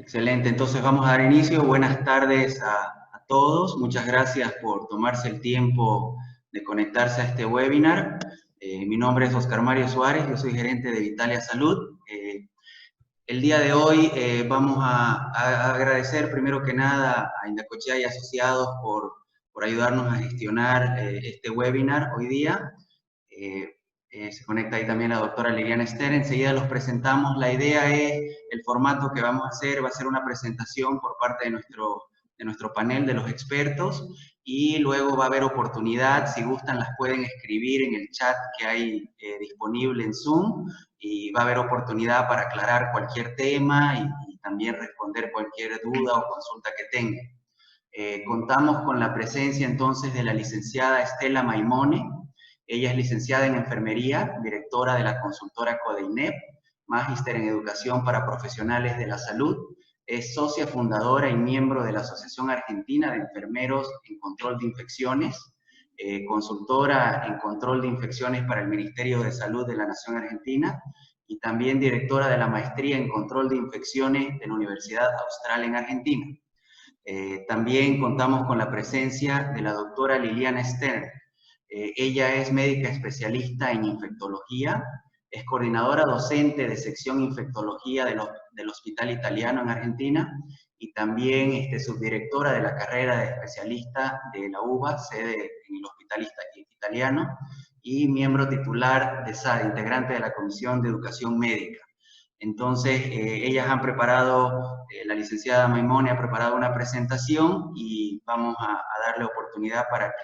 Excelente, entonces vamos a dar inicio. Buenas tardes a todos. Muchas gracias por tomarse el tiempo de conectarse a este webinar. Mi nombre es Oscar Mario Suárez, yo soy gerente de Vitalia Salud. El día de hoy vamos a agradecer primero que nada a Indacochea y Asociados por ayudarnos a gestionar este webinar hoy día. Se conecta ahí también la doctora Liliana Ester, enseguida los presentamos. La idea es, el formato que vamos a hacer va a ser una presentación por parte de nuestro panel de los expertos, y luego va a haber oportunidad, si gustan las pueden escribir en el chat que hay disponible en Zoom, y va a haber oportunidad para aclarar cualquier tema y también responder cualquier duda o consulta que tengan. Contamos con la presencia entonces de la licenciada Estela Maimone. Ella es licenciada en enfermería, directora de la consultora Codeinep, magíster en educación para profesionales de la salud, es socia fundadora y miembro de la Asociación Argentina de Enfermeros en Control de Infecciones, consultora en control de infecciones para el Ministerio de Salud de la Nación Argentina, y también directora de la maestría en control de infecciones de la Universidad Austral en Argentina. También contamos con la presencia de la doctora Liliana Stern. Ella es médica especialista en infectología, es coordinadora docente de sección infectología del Hospital Italiano en Argentina, y también subdirectora de la carrera de especialista de la UBA, sede en el Hospital Italiano, y miembro titular de SAD, integrante de la Comisión de Educación Médica. Entonces, ellas han preparado, la licenciada Maimone ha preparado una presentación y vamos a darle oportunidad para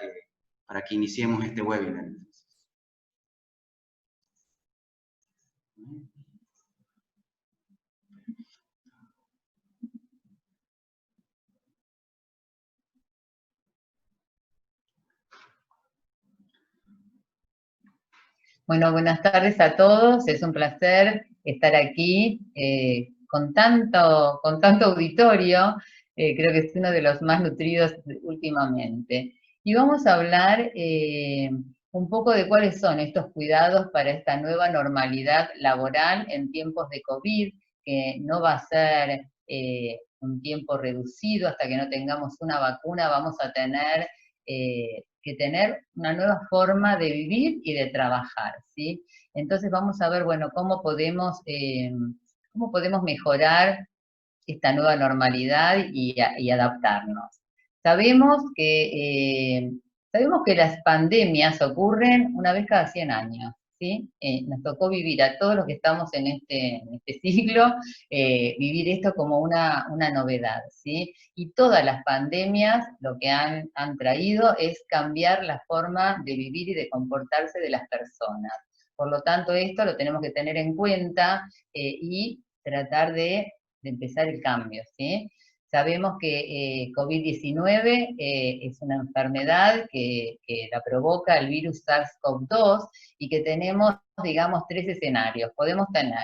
que iniciemos este webinar. Bueno, buenas tardes a todos. Es un placer estar aquí con tanto auditorio. Creo que es uno de los más nutridos últimamente. Y vamos a hablar un poco de cuáles son estos cuidados para esta nueva normalidad laboral en tiempos de COVID, que no va a ser un tiempo reducido hasta que no tengamos una vacuna. Vamos a tener que tener una nueva forma de vivir y de trabajar, ¿sí? Entonces vamos a ver, bueno, cómo podemos mejorar esta nueva normalidad y adaptarnos. Sabemos que las pandemias ocurren una vez cada 100 años, ¿sí? Nos tocó vivir a todos los que estamos en este siglo, vivir esto como una novedad, ¿sí? Y todas las pandemias lo que han traído es cambiar la forma de vivir y de comportarse de las personas. Por lo tanto, esto lo tenemos que tener en cuenta y tratar de empezar el cambio, ¿sí? Sabemos que COVID-19 es una enfermedad que la provoca el virus SARS-CoV-2 y que tenemos, digamos, 3 escenarios. Podemos tener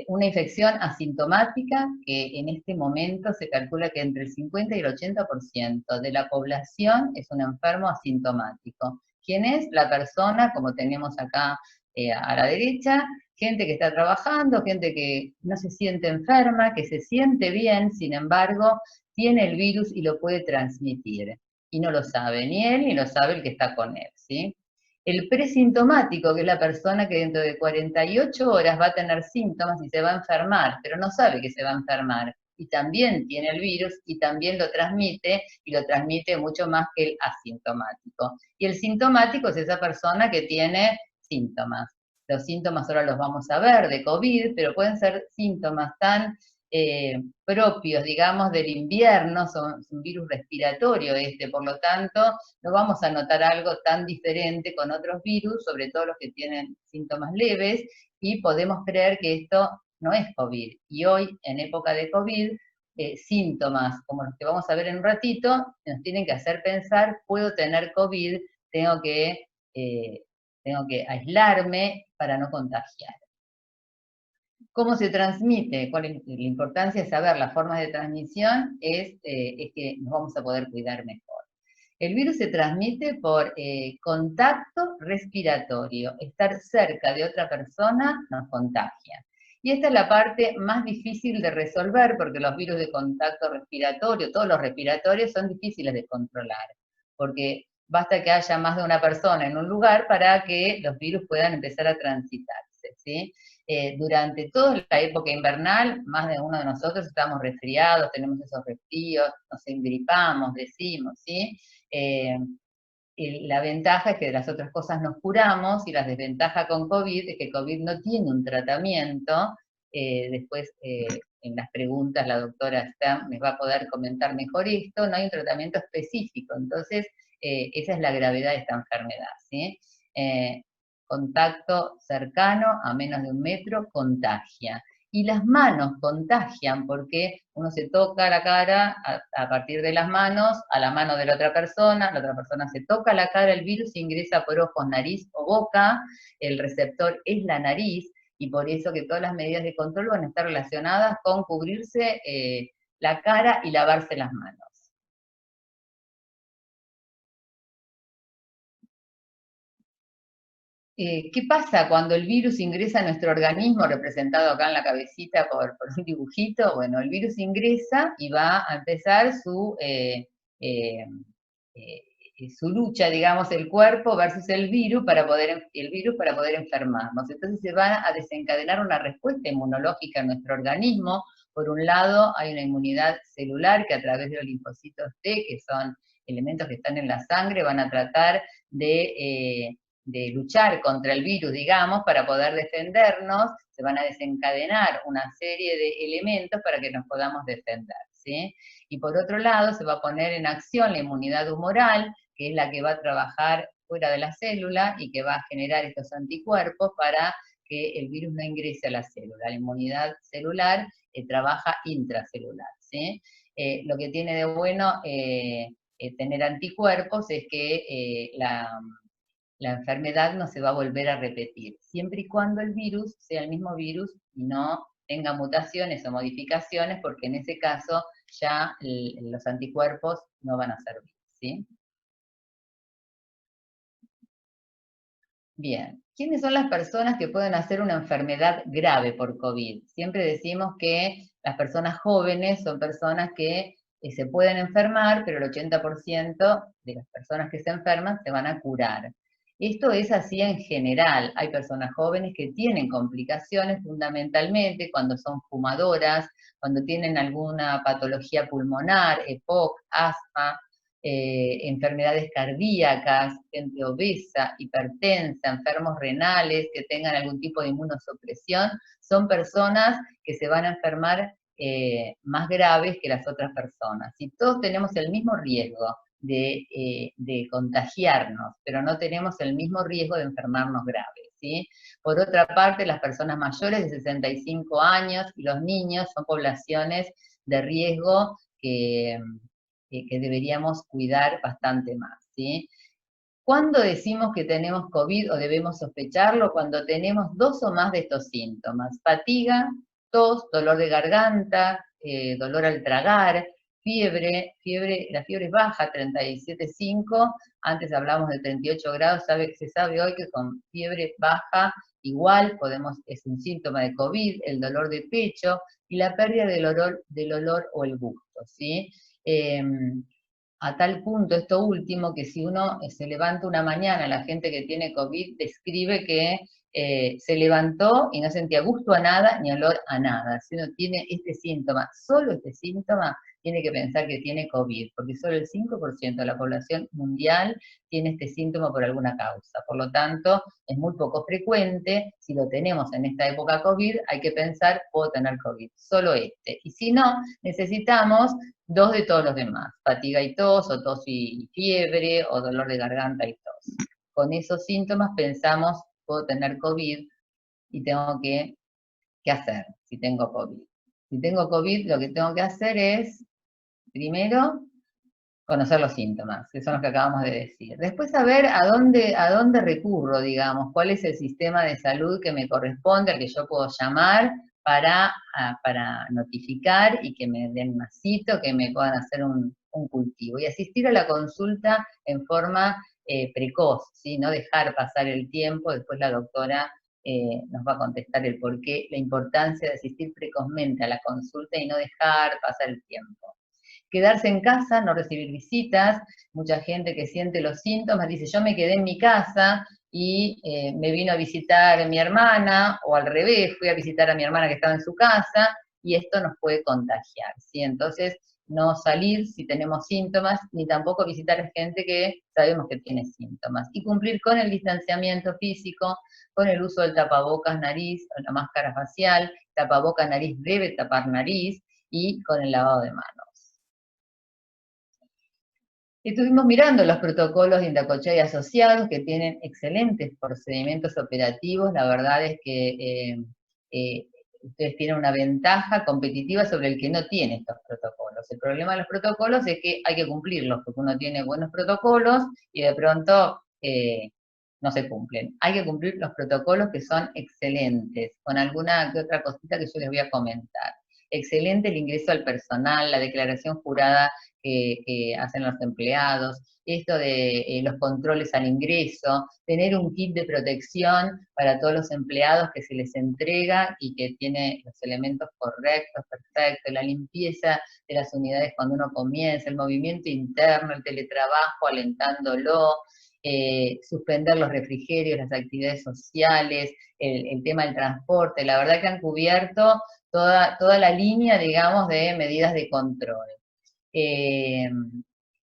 una infección asintomática, que en este momento se calcula que entre el 50 y el 80% de la población es un enfermo asintomático. ¿Quién es? La persona, como tenemos acá a la derecha, gente que está trabajando, gente que no se siente enferma, que se siente bien, sin embargo, tiene el virus y lo puede transmitir. Y no lo sabe ni él, ni lo sabe el que está con él, ¿sí? El presintomático, que es la persona que dentro de 48 horas va a tener síntomas y se va a enfermar, pero no sabe que se va a enfermar, y también tiene el virus y también lo transmite, y lo transmite mucho más que el asintomático. Y el sintomático es esa persona que tiene síntomas. Los síntomas ahora los vamos a ver de COVID, pero pueden ser síntomas tan propios, digamos, del invierno, son un virus respiratorio por lo tanto, no vamos a notar algo tan diferente con otros virus, sobre todo los que tienen síntomas leves, y podemos creer que esto no es COVID. Y hoy, en época de COVID, síntomas como los que vamos a ver en un ratito, nos tienen que hacer pensar, puedo tener COVID, tengo que aislarme para no contagiar. ¿Cómo se transmite? ¿Cuál es la importancia de saber las formas de transmisión? Es que nos vamos a poder cuidar mejor. El virus se transmite por contacto respiratorio. Estar cerca de otra persona nos contagia. Y esta es la parte más difícil de resolver porque los virus de contacto respiratorio, todos los respiratorios son difíciles de controlar, porque basta que haya más de una persona en un lugar para que los virus puedan empezar a transitarse, ¿sí? Durante toda la época invernal, más de uno de nosotros estamos resfriados, tenemos esos resfríos, nos engripamos, decimos, ¿sí? Y la ventaja es que de las otras cosas nos curamos y la desventaja con COVID es que COVID no tiene un tratamiento. Después en las preguntas la doctora Stam me va a poder comentar mejor esto, no hay un tratamiento específico, entonces esa es la gravedad de esta enfermedad, ¿sí? Contacto cercano a menos de 1 metro contagia. Y las manos contagian porque uno se toca la cara a partir de las manos, a la mano de la otra persona se toca la cara, el virus ingresa por ojos, nariz o boca, el receptor es la nariz, y por eso que todas las medidas de control van a estar relacionadas con cubrirse la cara y lavarse las manos. ¿Qué pasa cuando el virus ingresa a nuestro organismo, representado acá en la cabecita por un dibujito? Bueno, el virus ingresa y va a empezar su lucha, digamos, el cuerpo versus el virus para poder enfermarnos. Entonces se va a desencadenar una respuesta inmunológica en nuestro organismo. Por un lado, hay una inmunidad celular que a través de los linfocitos T, que son elementos que están en la sangre, van a tratar de luchar contra el virus, digamos, para poder defendernos, se van a desencadenar una serie de elementos para que nos podamos defender, ¿sí? Y por otro lado, se va a poner en acción la inmunidad humoral, que es la que va a trabajar fuera de la célula y que va a generar estos anticuerpos para que el virus no ingrese a la célula. La inmunidad celular trabaja intracelular, ¿sí? Lo que tiene de bueno tener anticuerpos es que la enfermedad no se va a volver a repetir, siempre y cuando el virus sea el mismo virus y no tenga mutaciones o modificaciones, porque en ese caso ya los anticuerpos no van a servir, ¿sí? Bien, ¿quiénes son las personas que pueden hacer una enfermedad grave por COVID? Siempre decimos que las personas jóvenes son personas que se pueden enfermar, pero el 80% de las personas que se enferman se van a curar. Esto es así en general. Hay personas jóvenes que tienen complicaciones fundamentalmente cuando son fumadoras, cuando tienen alguna patología pulmonar, EPOC, asma, enfermedades cardíacas, gente obesa, hipertensa, enfermos renales, que tengan algún tipo de inmunosupresión, son personas que se van a enfermar más graves que las otras personas. Y todos tenemos el mismo riesgo de contagiarnos, pero no tenemos el mismo riesgo de enfermarnos graves, ¿sí? Por otra parte, las personas mayores de 65 años y los niños son poblaciones de riesgo que deberíamos cuidar bastante más, ¿sí? ¿Cuándo decimos que tenemos COVID o debemos sospecharlo? Cuando tenemos 2 o más de estos síntomas: fatiga, tos, dolor de garganta, dolor al tragar, la fiebre es baja, 37,5, antes hablamos de 38 grados, se sabe hoy que con fiebre baja igual es un síntoma de COVID, el dolor de pecho y la pérdida del olor o el gusto, ¿sí? A tal punto esto último que si uno se levanta una mañana, la gente que tiene COVID describe que se levantó y no sentía gusto a nada ni olor a nada. Si uno tiene este síntoma, solo este síntoma, tiene que pensar que tiene COVID, porque solo el 5% de la población mundial tiene este síntoma por alguna causa. Por lo tanto, es muy poco frecuente. Si lo tenemos en esta época COVID, hay que pensar, puedo tener COVID, solo este. Y si no, necesitamos 2 de todos los demás: fatiga y tos, o tos y fiebre, o dolor de garganta y tos. Con esos síntomas pensamos, puedo tener COVID y tengo ¿qué hacer si tengo COVID? Si tengo COVID, lo que tengo que hacer es, primero, conocer los síntomas, que son los que acabamos de decir. Después saber a dónde recurro, digamos, cuál es el sistema de salud que me corresponde, al que yo puedo llamar para notificar y que me den una cita, que me puedan hacer un cultivo. Y asistir a la consulta en forma precoz, ¿sí? No dejar pasar el tiempo, después la doctora nos va a contestar el por qué, la importancia de asistir precozmente a la consulta y no dejar pasar el tiempo. Quedarse en casa, no recibir visitas, mucha gente que siente los síntomas dice, yo me quedé en mi casa y me vino a visitar mi hermana, o al revés, fui a visitar a mi hermana que estaba en su casa, y esto nos puede contagiar, ¿sí? Entonces, no salir si tenemos síntomas, ni tampoco visitar a gente que sabemos que tiene síntomas. Y cumplir con el distanciamiento físico, con el uso del tapabocas nariz, o la máscara facial, tapabocas nariz debe tapar nariz, y con el lavado de manos. Estuvimos mirando los protocolos de Indacochea y asociados que tienen excelentes procedimientos operativos. La verdad es que ustedes tienen una ventaja competitiva sobre el que no tiene estos protocolos. El problema de los protocolos es que hay que cumplirlos, porque uno tiene buenos protocolos y de pronto no se cumplen. Hay que cumplir los protocolos que son excelentes, con alguna que otra cosita que yo les voy a comentar. Excelente el ingreso al personal, la declaración jurada que hacen los empleados, esto de los controles al ingreso, tener un kit de protección para todos los empleados que se les entrega y que tiene los elementos correctos, perfectos, la limpieza de las unidades cuando uno comienza, el movimiento interno, el teletrabajo, alentándolo, suspender los refrigerios, las actividades sociales, el tema del transporte. La verdad que han cubierto toda la línea, digamos, de medidas de control.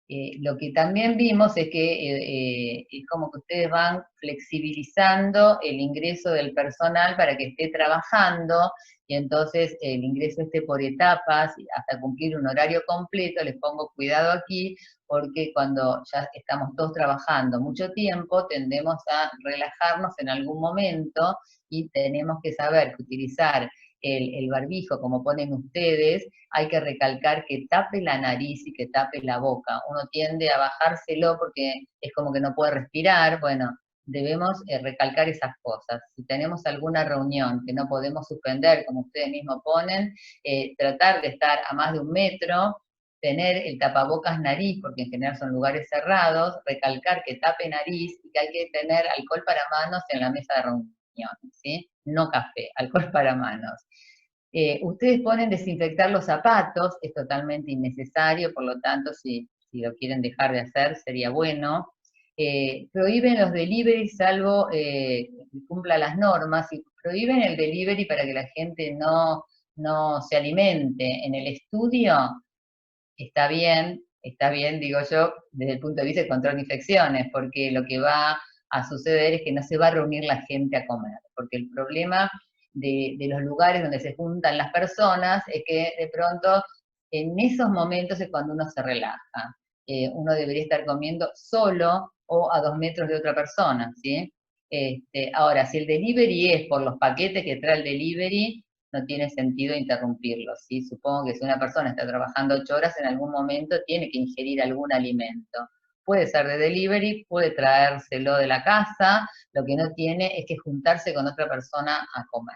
Lo que también vimos es que es como que ustedes van flexibilizando el ingreso del personal para que esté trabajando, y entonces el ingreso esté por etapas hasta cumplir un horario completo. Les pongo cuidado aquí, porque cuando ya estamos todos trabajando mucho tiempo, tendemos a relajarnos en algún momento, y tenemos que saber que utilizar el barbijo, como ponen ustedes, hay que recalcar que tape la nariz y que tape la boca. Uno tiende a bajárselo porque es como que no puede respirar. Bueno, debemos recalcar esas cosas. Si tenemos alguna reunión que no podemos suspender, como ustedes mismos ponen, tratar de estar a más de 1 metro, tener el tapabocas nariz, porque en general son lugares cerrados, recalcar que tape nariz y que hay que tener alcohol para manos en la mesa de reunión, ¿sí? No café, alcohol para manos. Ustedes ponen desinfectar los zapatos, es totalmente innecesario, por lo tanto, si lo quieren dejar de hacer, sería bueno. Prohíben los delivery salvo que cumpla las normas, y prohíben el delivery para que la gente no se alimente. En el estudio está bien, digo yo, desde el punto de vista de control de infecciones, porque lo que va a suceder es que no se va a reunir la gente a comer, porque el problema de los lugares donde se juntan las personas es que de pronto en esos momentos es cuando uno se relaja. Uno debería estar comiendo solo o a 2 metros de otra persona, ¿sí? Ahora, si el delivery es por los paquetes que trae el delivery, no tiene sentido interrumpirlo, ¿sí? Supongo que si una persona está trabajando 8 horas, en algún momento tiene que ingerir algún alimento. Puede ser de delivery, puede traérselo de la casa, lo que no tiene es que juntarse con otra persona a comer.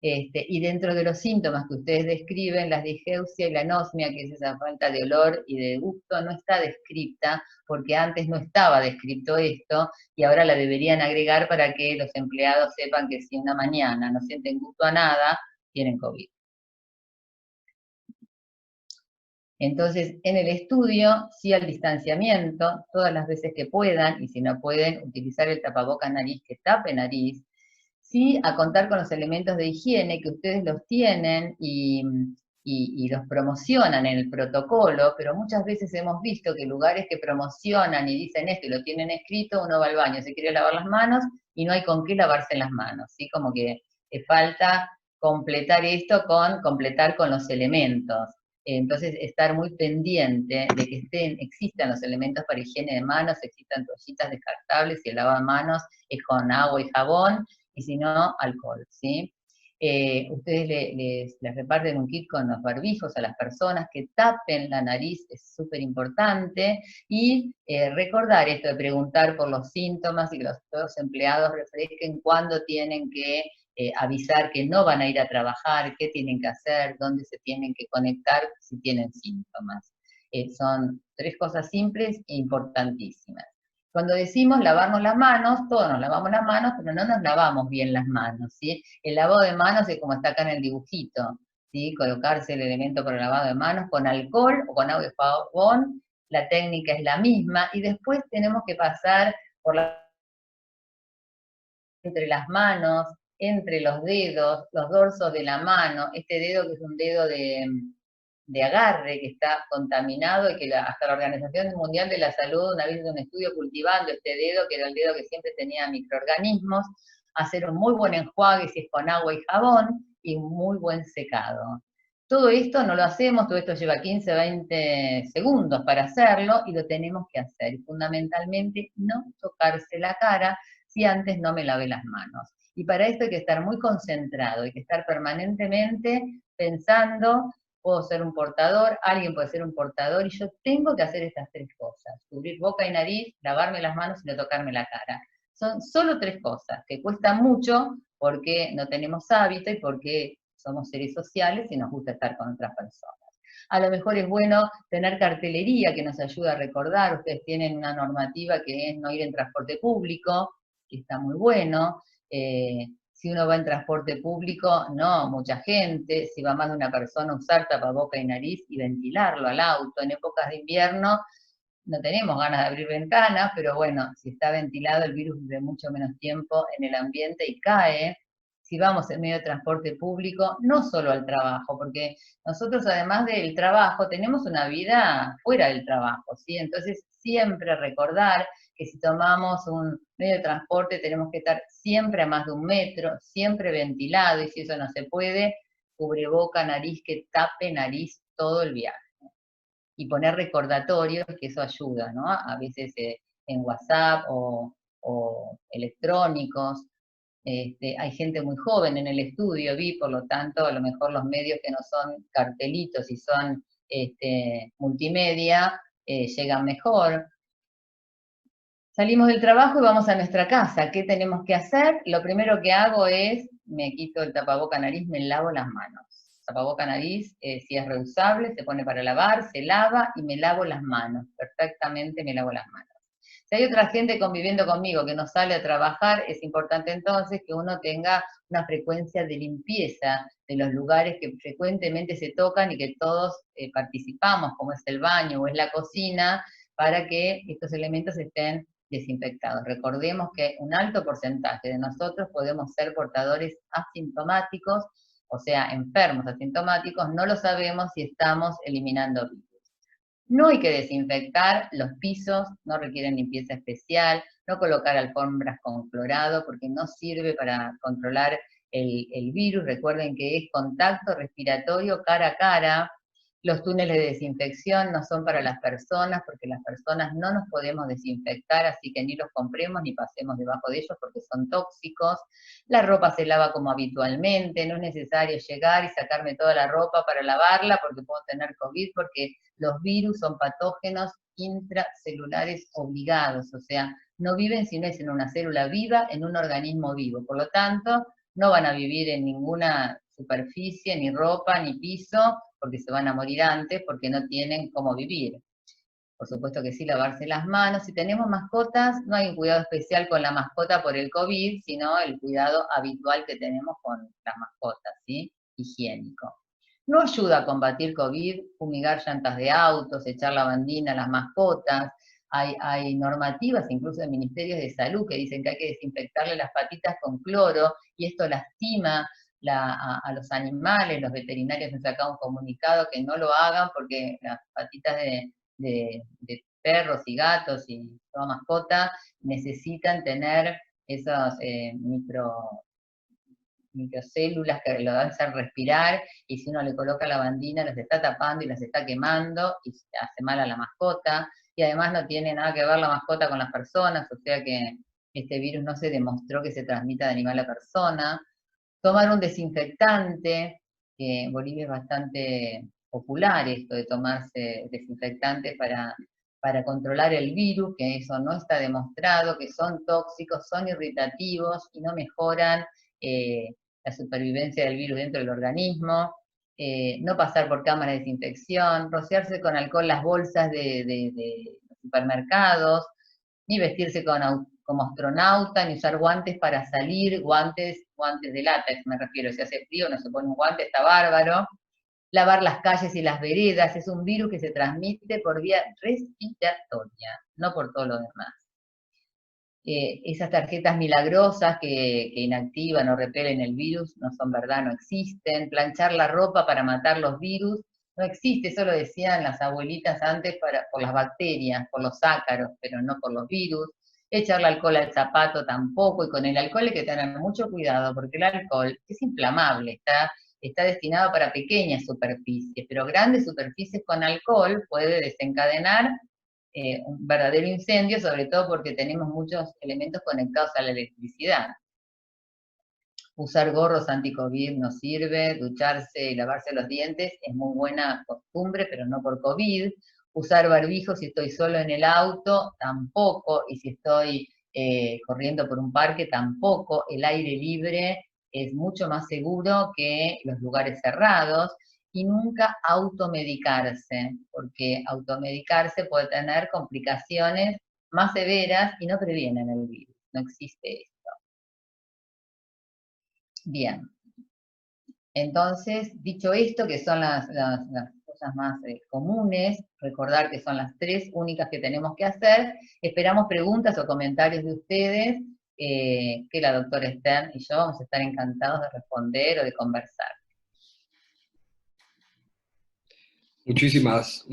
Y dentro de los síntomas que ustedes describen, la digeusia y la anosmia, que es esa falta de olor y de gusto, no está descrita, porque antes no estaba descrito esto, y ahora la deberían agregar para que los empleados sepan que si una mañana no sienten gusto a nada, tienen COVID. Entonces, en el estudio, sí al distanciamiento, todas las veces que puedan, y si no pueden, utilizar el tapabocas nariz que tape nariz. Sí a contar con los elementos de higiene que ustedes los tienen y los promocionan en el protocolo, pero muchas veces hemos visto que lugares que promocionan y dicen esto y lo tienen escrito, uno va al baño, se quiere lavar las manos y no hay con qué lavarse las manos, ¿sí? Como que falta completar esto completar con los elementos. Entonces, estar muy pendiente de que existan los elementos para higiene de manos, existan toallitas descartables, y el lavamanos es con agua y jabón, y si no, alcohol, ¿sí? Ustedes les reparten un kit con los barbijos a las personas, que tapen la nariz, es súper importante, y recordar esto de preguntar por los síntomas y que todos los empleados refresquen cuándo tienen que avisar que no van a ir a trabajar, qué tienen que hacer, dónde se tienen que conectar si tienen síntomas. Son 3 cosas simples e importantísimas. Cuando decimos lavarnos las manos, todos nos lavamos las manos, pero no nos lavamos bien las manos, ¿sí? El lavado de manos es como está acá en el dibujito, ¿sí? Colocarse el elemento para el lavado de manos con alcohol o con agua y jabón, la técnica es la misma, y después tenemos que pasar por entre las manos, entre los dedos, los dorsos de la mano, este dedo que es un dedo de agarre que está contaminado y que hasta la Organización Mundial de la Salud una vez hizo un estudio cultivando este dedo, que era el dedo que siempre tenía microorganismos, hacer un muy buen enjuague si es con agua y jabón y un muy buen secado. Todo esto no lo hacemos, todo esto lleva 15, 20 segundos para hacerlo y lo tenemos que hacer. Y fundamentalmente no tocarse la cara si antes no me lavé las manos. Y para esto hay que estar muy concentrado, hay que estar permanentemente pensando, puedo ser un portador, alguien puede ser un portador, y yo tengo que hacer estas tres cosas: cubrir boca y nariz, lavarme las manos y no tocarme la cara. Son solo tres cosas, que cuestan mucho porque no tenemos hábito y porque somos seres sociales y nos gusta estar con otras personas. A lo mejor es bueno tener cartelería que nos ayude a recordar. Ustedes tienen una normativa que es no ir en transporte público, que está muy bueno. Si uno va en transporte público, no mucha gente. Si va más de una persona, usar tapaboca y nariz y ventilarlo al auto. En épocas de invierno no tenemos ganas de abrir ventanas, pero bueno, si está ventilado el virus vive mucho menos tiempo en el ambiente y cae. Si vamos en medio de transporte público, no solo al trabajo, porque nosotros además del trabajo tenemos una vida fuera del trabajo, ¿sí? Entonces siempre recordar que si tomamos un medio de transporte tenemos que estar siempre a más de 1 metro, siempre ventilado, y si eso no se puede, cubreboca, nariz que tape nariz todo el viaje. Y poner recordatorios, que eso ayuda, ¿no? A veces en WhatsApp o electrónicos. Hay gente muy joven en el estudio, vi, por lo tanto, a lo mejor los medios que no son cartelitos y son multimedia, llegan mejor. Salimos del trabajo y vamos a nuestra casa. ¿Qué tenemos que hacer? Lo primero que hago es, me quito el tapaboca nariz, me lavo las manos. Tapaboca nariz, si es reusable, se pone para lavar, se lava y me lavo las manos. Perfectamente me lavo las manos. Si hay otra gente conviviendo conmigo que no sale a trabajar, es importante entonces que uno tenga una frecuencia de limpieza de los lugares que frecuentemente se tocan y que todos participamos, como es el baño o es la cocina, para que estos elementos estén desinfectados. Recordemos que un alto porcentaje de nosotros podemos ser portadores asintomáticos, o sea, enfermos asintomáticos, no lo sabemos si estamos eliminando virus. No hay que desinfectar los pisos, no requieren limpieza especial, no colocar alfombras con clorado porque no sirve para controlar el virus. Recuerden que es contacto respiratorio cara a cara. Los túneles de desinfección no son para las personas porque las personas no nos podemos desinfectar, así que ni los compremos ni pasemos debajo de ellos porque son tóxicos. La ropa se lava como habitualmente, no es necesario llegar y sacarme toda la ropa para lavarla porque puedo tener COVID, porque los virus son patógenos intracelulares obligados, o sea, no viven si no es en una célula viva, en un organismo vivo. Por lo tanto, no van a vivir en ninguna superficie, ni ropa, ni piso, porque se van a morir antes, porque no tienen cómo vivir. Por supuesto que sí, lavarse las manos. Si tenemos mascotas, no hay un cuidado especial con la mascota por el COVID, sino el cuidado habitual que tenemos con las mascotas, ¿sí? Higiénico. No ayuda a combatir COVID, fumigar llantas de autos, echar lavandina a las mascotas. Hay normativas, incluso de ministerios de salud, que dicen que hay que desinfectarle las patitas con cloro, y esto lastima a los animales. Los veterinarios han sacado un comunicado que no lo hagan porque las patitas de perros y gatos y toda mascota necesitan tener esas microcélulas que lo hacen respirar, y si uno le coloca la lavandina las está tapando y las está quemando y hace mal a la mascota, y además no tiene nada que ver la mascota con las personas, o sea que este virus no se demostró que se transmita de animal a persona. Tomar un desinfectante, que en Bolivia es bastante popular esto de tomarse desinfectantes para controlar el virus, que eso no está demostrado, que son tóxicos, son irritativos y no mejoran la supervivencia del virus dentro del organismo. No pasar por cámaras de desinfección, rociarse con alcohol las bolsas de los supermercados, ni vestirse como astronauta, ni usar guantes para salir, guantes de látex me refiero, si hace frío no se pone un guante, está bárbaro. Lavar las calles y las veredas, es un virus que se transmite por vía respiratoria, no por todo lo demás. Esas tarjetas milagrosas que inactivan o repelen el virus no son verdad, no existen. Planchar la ropa para matar los virus no existe, eso lo decían las abuelitas antes por las bacterias, por los ácaros, pero no por los virus. Echarle alcohol al zapato tampoco, y con el alcohol hay que tener mucho cuidado, porque el alcohol es inflamable, está destinado para pequeñas superficies, pero grandes superficies con alcohol puede desencadenar un verdadero incendio, sobre todo porque tenemos muchos elementos conectados a la electricidad. Usar gorros anti-COVID no sirve, ducharse y lavarse los dientes es muy buena costumbre, pero no por COVID. Usar barbijo si estoy solo en el auto, tampoco, y si estoy corriendo por un parque, tampoco. El aire libre es mucho más seguro que los lugares cerrados. Y nunca automedicarse, porque automedicarse puede tener complicaciones más severas y no previenen el virus, no existe eso. Bien, entonces, dicho esto, que son las cosas más comunes, recordar que son las 3 únicas que tenemos que hacer, esperamos preguntas o comentarios de ustedes, que la doctora Stern y yo vamos a estar encantados de responder o de conversar. Muchísimas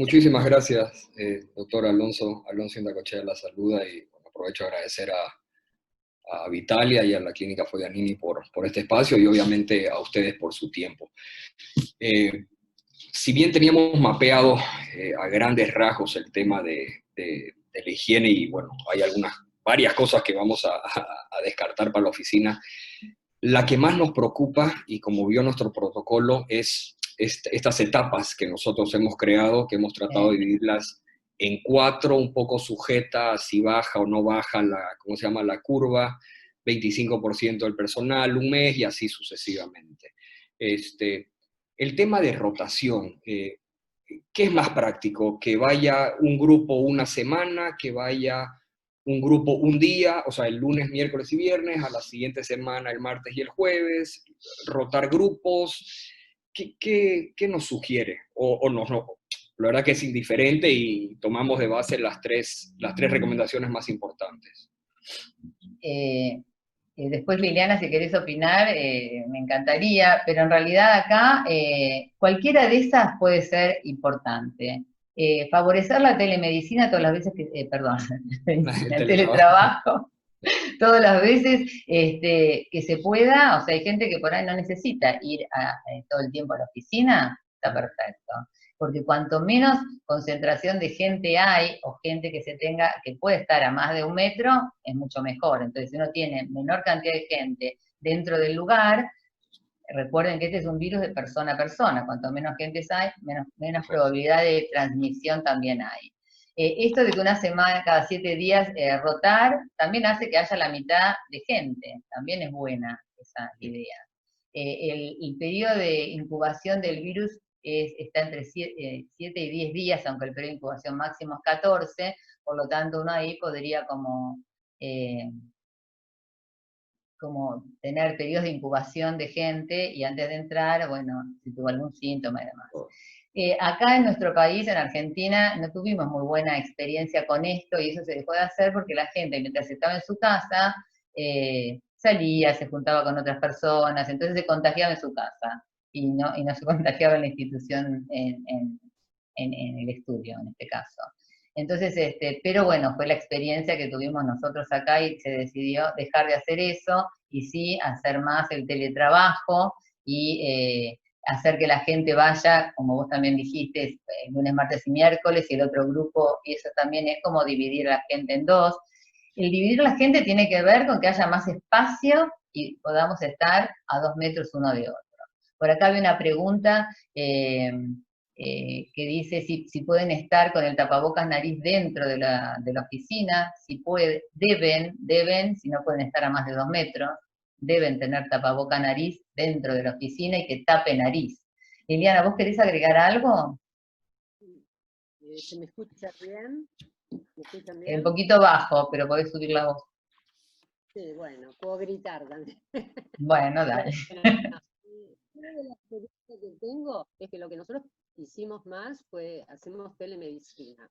gracias, doctor Alonso Indacochea la saluda, y bueno, aprovecho a agradecer a Vitalia y a la Clínica Foglianini por este espacio, y obviamente a ustedes por su tiempo. Si bien teníamos mapeado a grandes rasgos el tema de la higiene, y bueno, hay varias cosas que vamos a descartar para la oficina, la que más nos preocupa, y como vio nuestro protocolo, es estas etapas que nosotros hemos creado, que hemos tratado de dividirlas en 4, un poco sujetas, si baja o no baja la curva, 25% del personal, un mes, y así sucesivamente. El tema de rotación, ¿qué es más práctico? ¿Que vaya un grupo una semana, que vaya un grupo un día, o sea, el lunes, miércoles y viernes, a la siguiente semana el martes y el jueves, rotar grupos? ¿Qué nos sugiere? O no, la verdad que es indiferente, y tomamos de base las tres recomendaciones más importantes. Después, Liliana, si querés opinar, me encantaría, pero en realidad acá cualquiera de esas puede ser importante. Favorecer la telemedicina todas las veces que, perdón, el teletrabajo, todas las veces que se pueda, o sea, hay gente que por ahí no necesita ir todo el tiempo a la oficina, está perfecto. Porque cuanto menos concentración de gente hay, o gente que puede estar a más de 1 metro, es mucho mejor. Entonces, si uno tiene menor cantidad de gente dentro del lugar, recuerden que este es un virus de persona a persona, cuanto menos gente hay, menos probabilidad de transmisión también hay. Esto de que una semana, cada 7 días, rotar, también hace que haya la mitad de gente, también es buena esa idea. El periodo de incubación del virus está entre 7 y 10 días, aunque el periodo de incubación máximo es 14, por lo tanto uno ahí podría como tener periodos de incubación de gente, y antes de entrar, bueno, si tuvo algún síntoma y demás. Acá en nuestro país, en Argentina, no tuvimos muy buena experiencia con esto, y eso se dejó de hacer porque la gente, mientras estaba en su casa, salía, se juntaba con otras personas, entonces se contagiaba en su casa, y no se contagiaba en la institución, en el estudio, en este caso. Entonces, pero bueno, fue la experiencia que tuvimos nosotros acá, y se decidió dejar de hacer eso, y sí hacer más el teletrabajo, y hacer que la gente vaya, como vos también dijiste, lunes, martes y miércoles, y el otro grupo, y eso también es como dividir a la gente en 2. El dividir a la gente tiene que ver con que haya más espacio y podamos estar a 2 metros uno de otro. Por acá hay una pregunta que dice si pueden estar con el tapabocas nariz dentro de la oficina, si deben, si no pueden estar a más de 2 metros, deben tener tapabocas nariz dentro de la oficina y que tape nariz. Liliana, ¿vos querés agregar algo? ¿Se me escucha bien? ¿Me escuchan Un bien? poquito bajo, pero podés subir la voz. Sí, bueno, puedo gritar también. Bueno, dale. Bueno, una de las experiencias que tengo es que lo que nosotros hicimos más fue, hacemos telemedicina.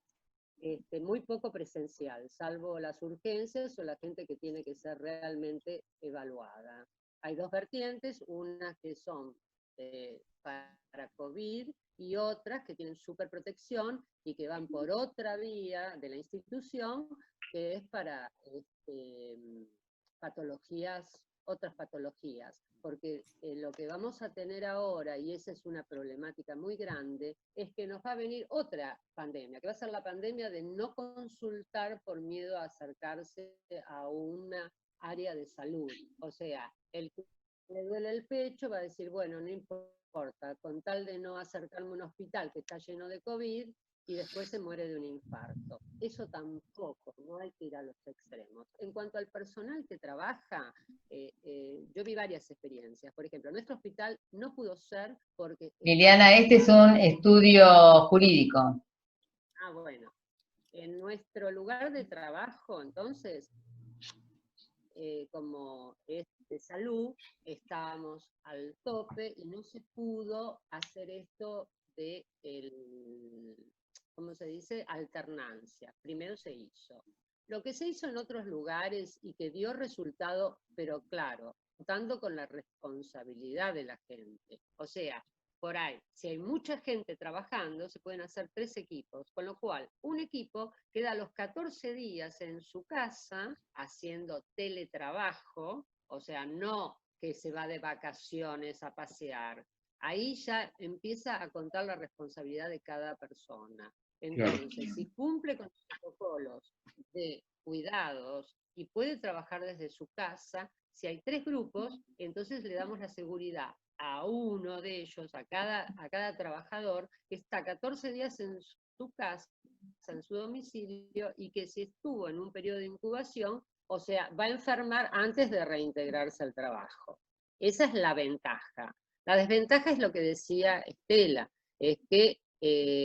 Muy poco presencial, salvo las urgencias o la gente que tiene que ser realmente evaluada. Hay dos vertientes, unas que son para COVID y otras que tienen superprotección y que van por otra vía de la institución, que es para patologías, otras patologías, porque lo que vamos a tener ahora, y esa es una problemática muy grande, es que nos va a venir otra pandemia, que va a ser la pandemia de no consultar por miedo a acercarse a una área de salud. O sea, el que le duele el pecho va a decir, bueno, no importa, con tal de no acercarme a un hospital que está lleno de COVID, y después se muere de un infarto. Eso tampoco, no hay que ir a los extremos. En cuanto al personal que trabaja, yo vi varias experiencias. Por ejemplo, nuestro hospital no pudo ser porque... Liliana, este es un estudio jurídico. Ah, bueno. En nuestro lugar de trabajo, entonces, como es de salud, estábamos al tope y no se pudo hacer esto de ¿cómo se dice? Alternancia. Primero se hizo. Lo que se hizo en otros lugares y que dio resultado, pero claro, contando con la responsabilidad de la gente. O sea, por ahí, si hay mucha gente trabajando, se pueden hacer 3 equipos, con lo cual un equipo queda a los 14 días en su casa haciendo teletrabajo, o sea, no que se va de vacaciones a pasear. Ahí ya empieza a contar la responsabilidad de cada persona. Entonces, claro, si cumple con los protocolos de cuidados y puede trabajar desde su casa, si hay 3 grupos, entonces le damos la seguridad a uno de ellos, a cada trabajador, que está 14 días en su casa, en su domicilio, y que si estuvo en un periodo de incubación, o sea, va a enfermar antes de reintegrarse al trabajo. Esa es la ventaja. La desventaja es lo que decía Estela, es que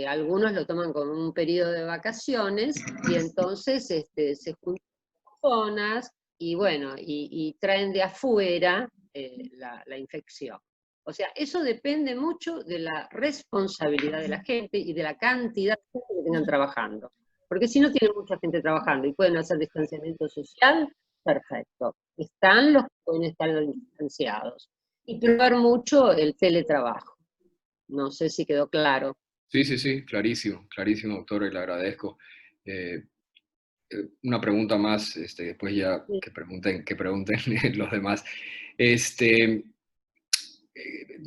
algunos lo toman como un periodo de vacaciones y entonces se juntan personas y bueno, y traen de afuera la infección. O sea, eso depende mucho de la responsabilidad de la gente y de la cantidad de gente que tengan trabajando. Porque si no tienen mucha gente trabajando y pueden hacer distanciamiento social, perfecto. Están los que pueden estar distanciados. Y probar mucho el teletrabajo. No sé si quedó claro. Sí, sí, sí, clarísimo, clarísimo, doctor, y le agradezco. Una pregunta más, después ya Sí. que pregunten los demás.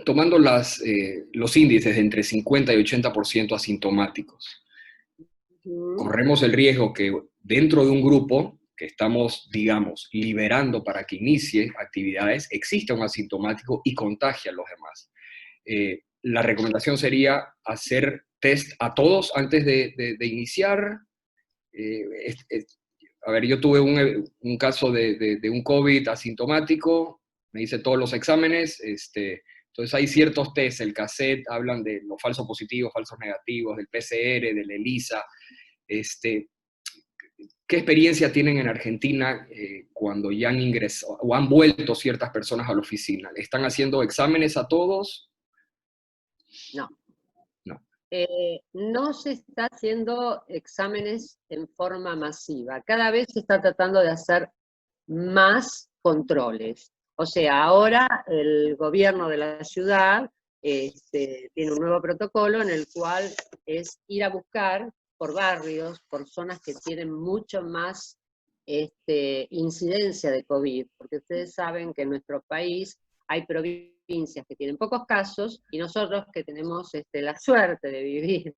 Tomando los índices de entre 50 y 80% asintomáticos, corremos el riesgo que dentro de un grupo que estamos, digamos, liberando para que inicie actividades, exista un asintomático y contagie a los demás. La recomendación sería hacer test a todos antes de iniciar. A ver, yo tuve un caso de un COVID asintomático, me hice todos los exámenes, entonces hay ciertos test, el cassette, hablan de los falsos positivos, falsos negativos, del PCR, del ELISA. ¿Qué experiencia tienen en Argentina cuando ya han ingresado o han vuelto ciertas personas a la oficina? ¿Están haciendo exámenes a todos? No. No. No se está haciendo exámenes en forma masiva. Cada vez se está tratando de hacer más controles. O sea, ahora el gobierno de la ciudad tiene un nuevo protocolo en el cual es ir a buscar por barrios, por zonas que tienen mucho más incidencia de COVID, porque ustedes saben que en nuestro país hay provincias que tienen pocos casos y nosotros que tenemos la suerte de vivir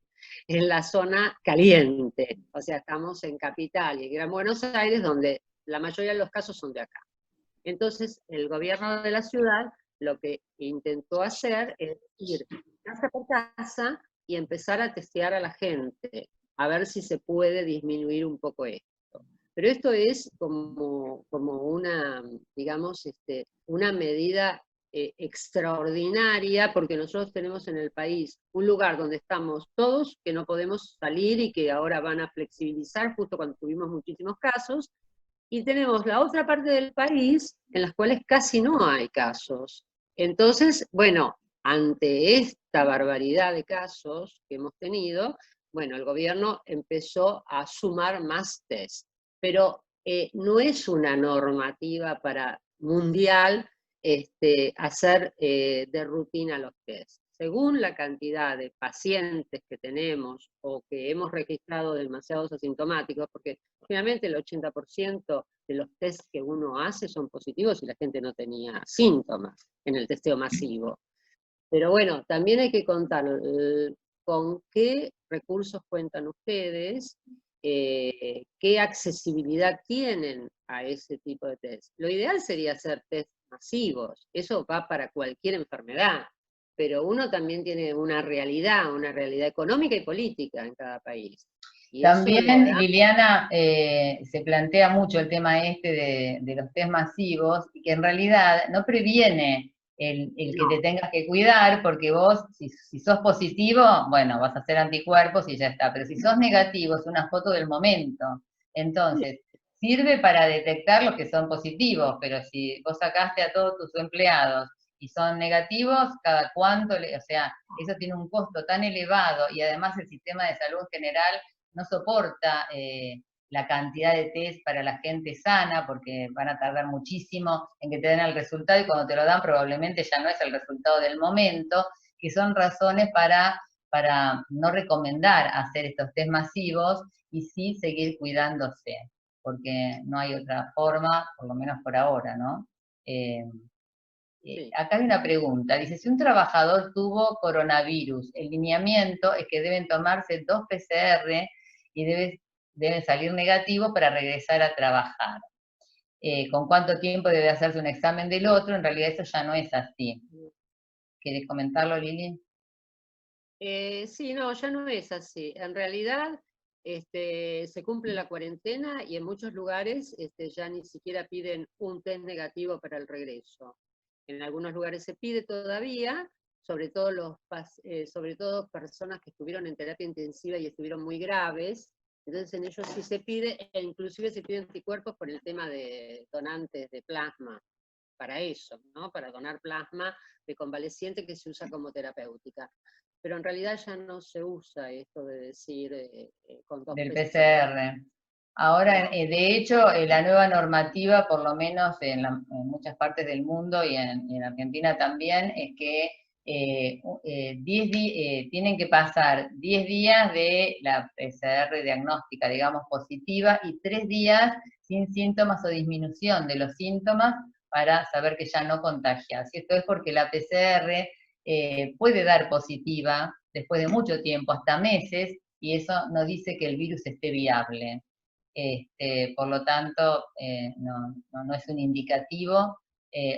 en la zona caliente, o sea, estamos en Capital y en Gran Buenos Aires, donde la mayoría de los casos son de acá. Entonces, el gobierno de la ciudad lo que intentó hacer es ir casa por casa y empezar a testear a la gente, a ver si se puede disminuir un poco esto. Pero esto es como una, digamos, una medida extraordinaria, porque nosotros tenemos en el país un lugar donde estamos todos, que no podemos salir y que ahora van a flexibilizar justo cuando tuvimos muchísimos casos, y tenemos la otra parte del país en las cuales casi no hay casos. Entonces, bueno, ante esta barbaridad de casos que hemos tenido, bueno, el gobierno empezó a sumar más test, pero no es una normativa para mundial hacer de rutina los test. Según la cantidad de pacientes que tenemos o que hemos registrado demasiados asintomáticos, porque finalmente el 80% de los test que uno hace son positivos y la gente no tenía síntomas en el testeo masivo. Pero bueno, también hay que contar con qué recursos cuentan ustedes, qué accesibilidad tienen a ese tipo de test. Lo ideal sería hacer test masivos, eso va para cualquier enfermedad, pero uno también tiene una realidad económica y política en cada país. Y también, Liliana, se plantea mucho el tema de los test masivos, y que en realidad no previene el que te tengas que cuidar, porque vos, si sos positivo, bueno, vas a hacer anticuerpos y ya está, pero si sos negativo, es una foto del momento. Entonces, sirve para detectar los que son positivos, pero si vos sacaste a todos tus empleados y son negativos, cada cuánto, o sea, eso tiene un costo tan elevado, y además el sistema de salud general no soporta la cantidad de test para la gente sana, porque van a tardar muchísimo en que te den el resultado, y cuando te lo dan probablemente ya no es el resultado del momento, que son razones para no recomendar hacer estos test masivos y sí seguir cuidándose, porque no hay otra forma, por lo menos por ahora, ¿no? Acá hay una pregunta, dice, si un trabajador tuvo coronavirus, el lineamiento es que deben tomarse 2 PCR y deben salir negativos para regresar a trabajar. ¿Con cuánto tiempo debe hacerse un examen del otro? En realidad eso ya no es así. ¿Quieres comentarlo, Lili? Sí, no, ya no es así. En realidad se cumple la cuarentena y en muchos lugares ya ni siquiera piden un test negativo para el regreso. En algunos lugares se pide todavía, sobre todo personas que estuvieron en terapia intensiva y estuvieron muy graves, entonces en ellos sí se pide, e inclusive se piden anticuerpos por el tema de donantes de plasma, para eso, ¿no? Para donar plasma de convaleciente que se usa como terapéutica. Pero en realidad ya no se usa esto de decir con 2 del PCR. PCR. Ahora, de hecho, la nueva normativa, por lo menos en muchas partes del mundo y en Argentina también, es que tienen que pasar 10 días de la PCR diagnóstica, digamos, positiva, y 3 días sin síntomas o disminución de los síntomas para saber que ya no contagias. Y esto es porque la PCR puede dar positiva después de mucho tiempo, hasta meses, y eso no dice que el virus esté viable. Por lo tanto, no es un indicativo.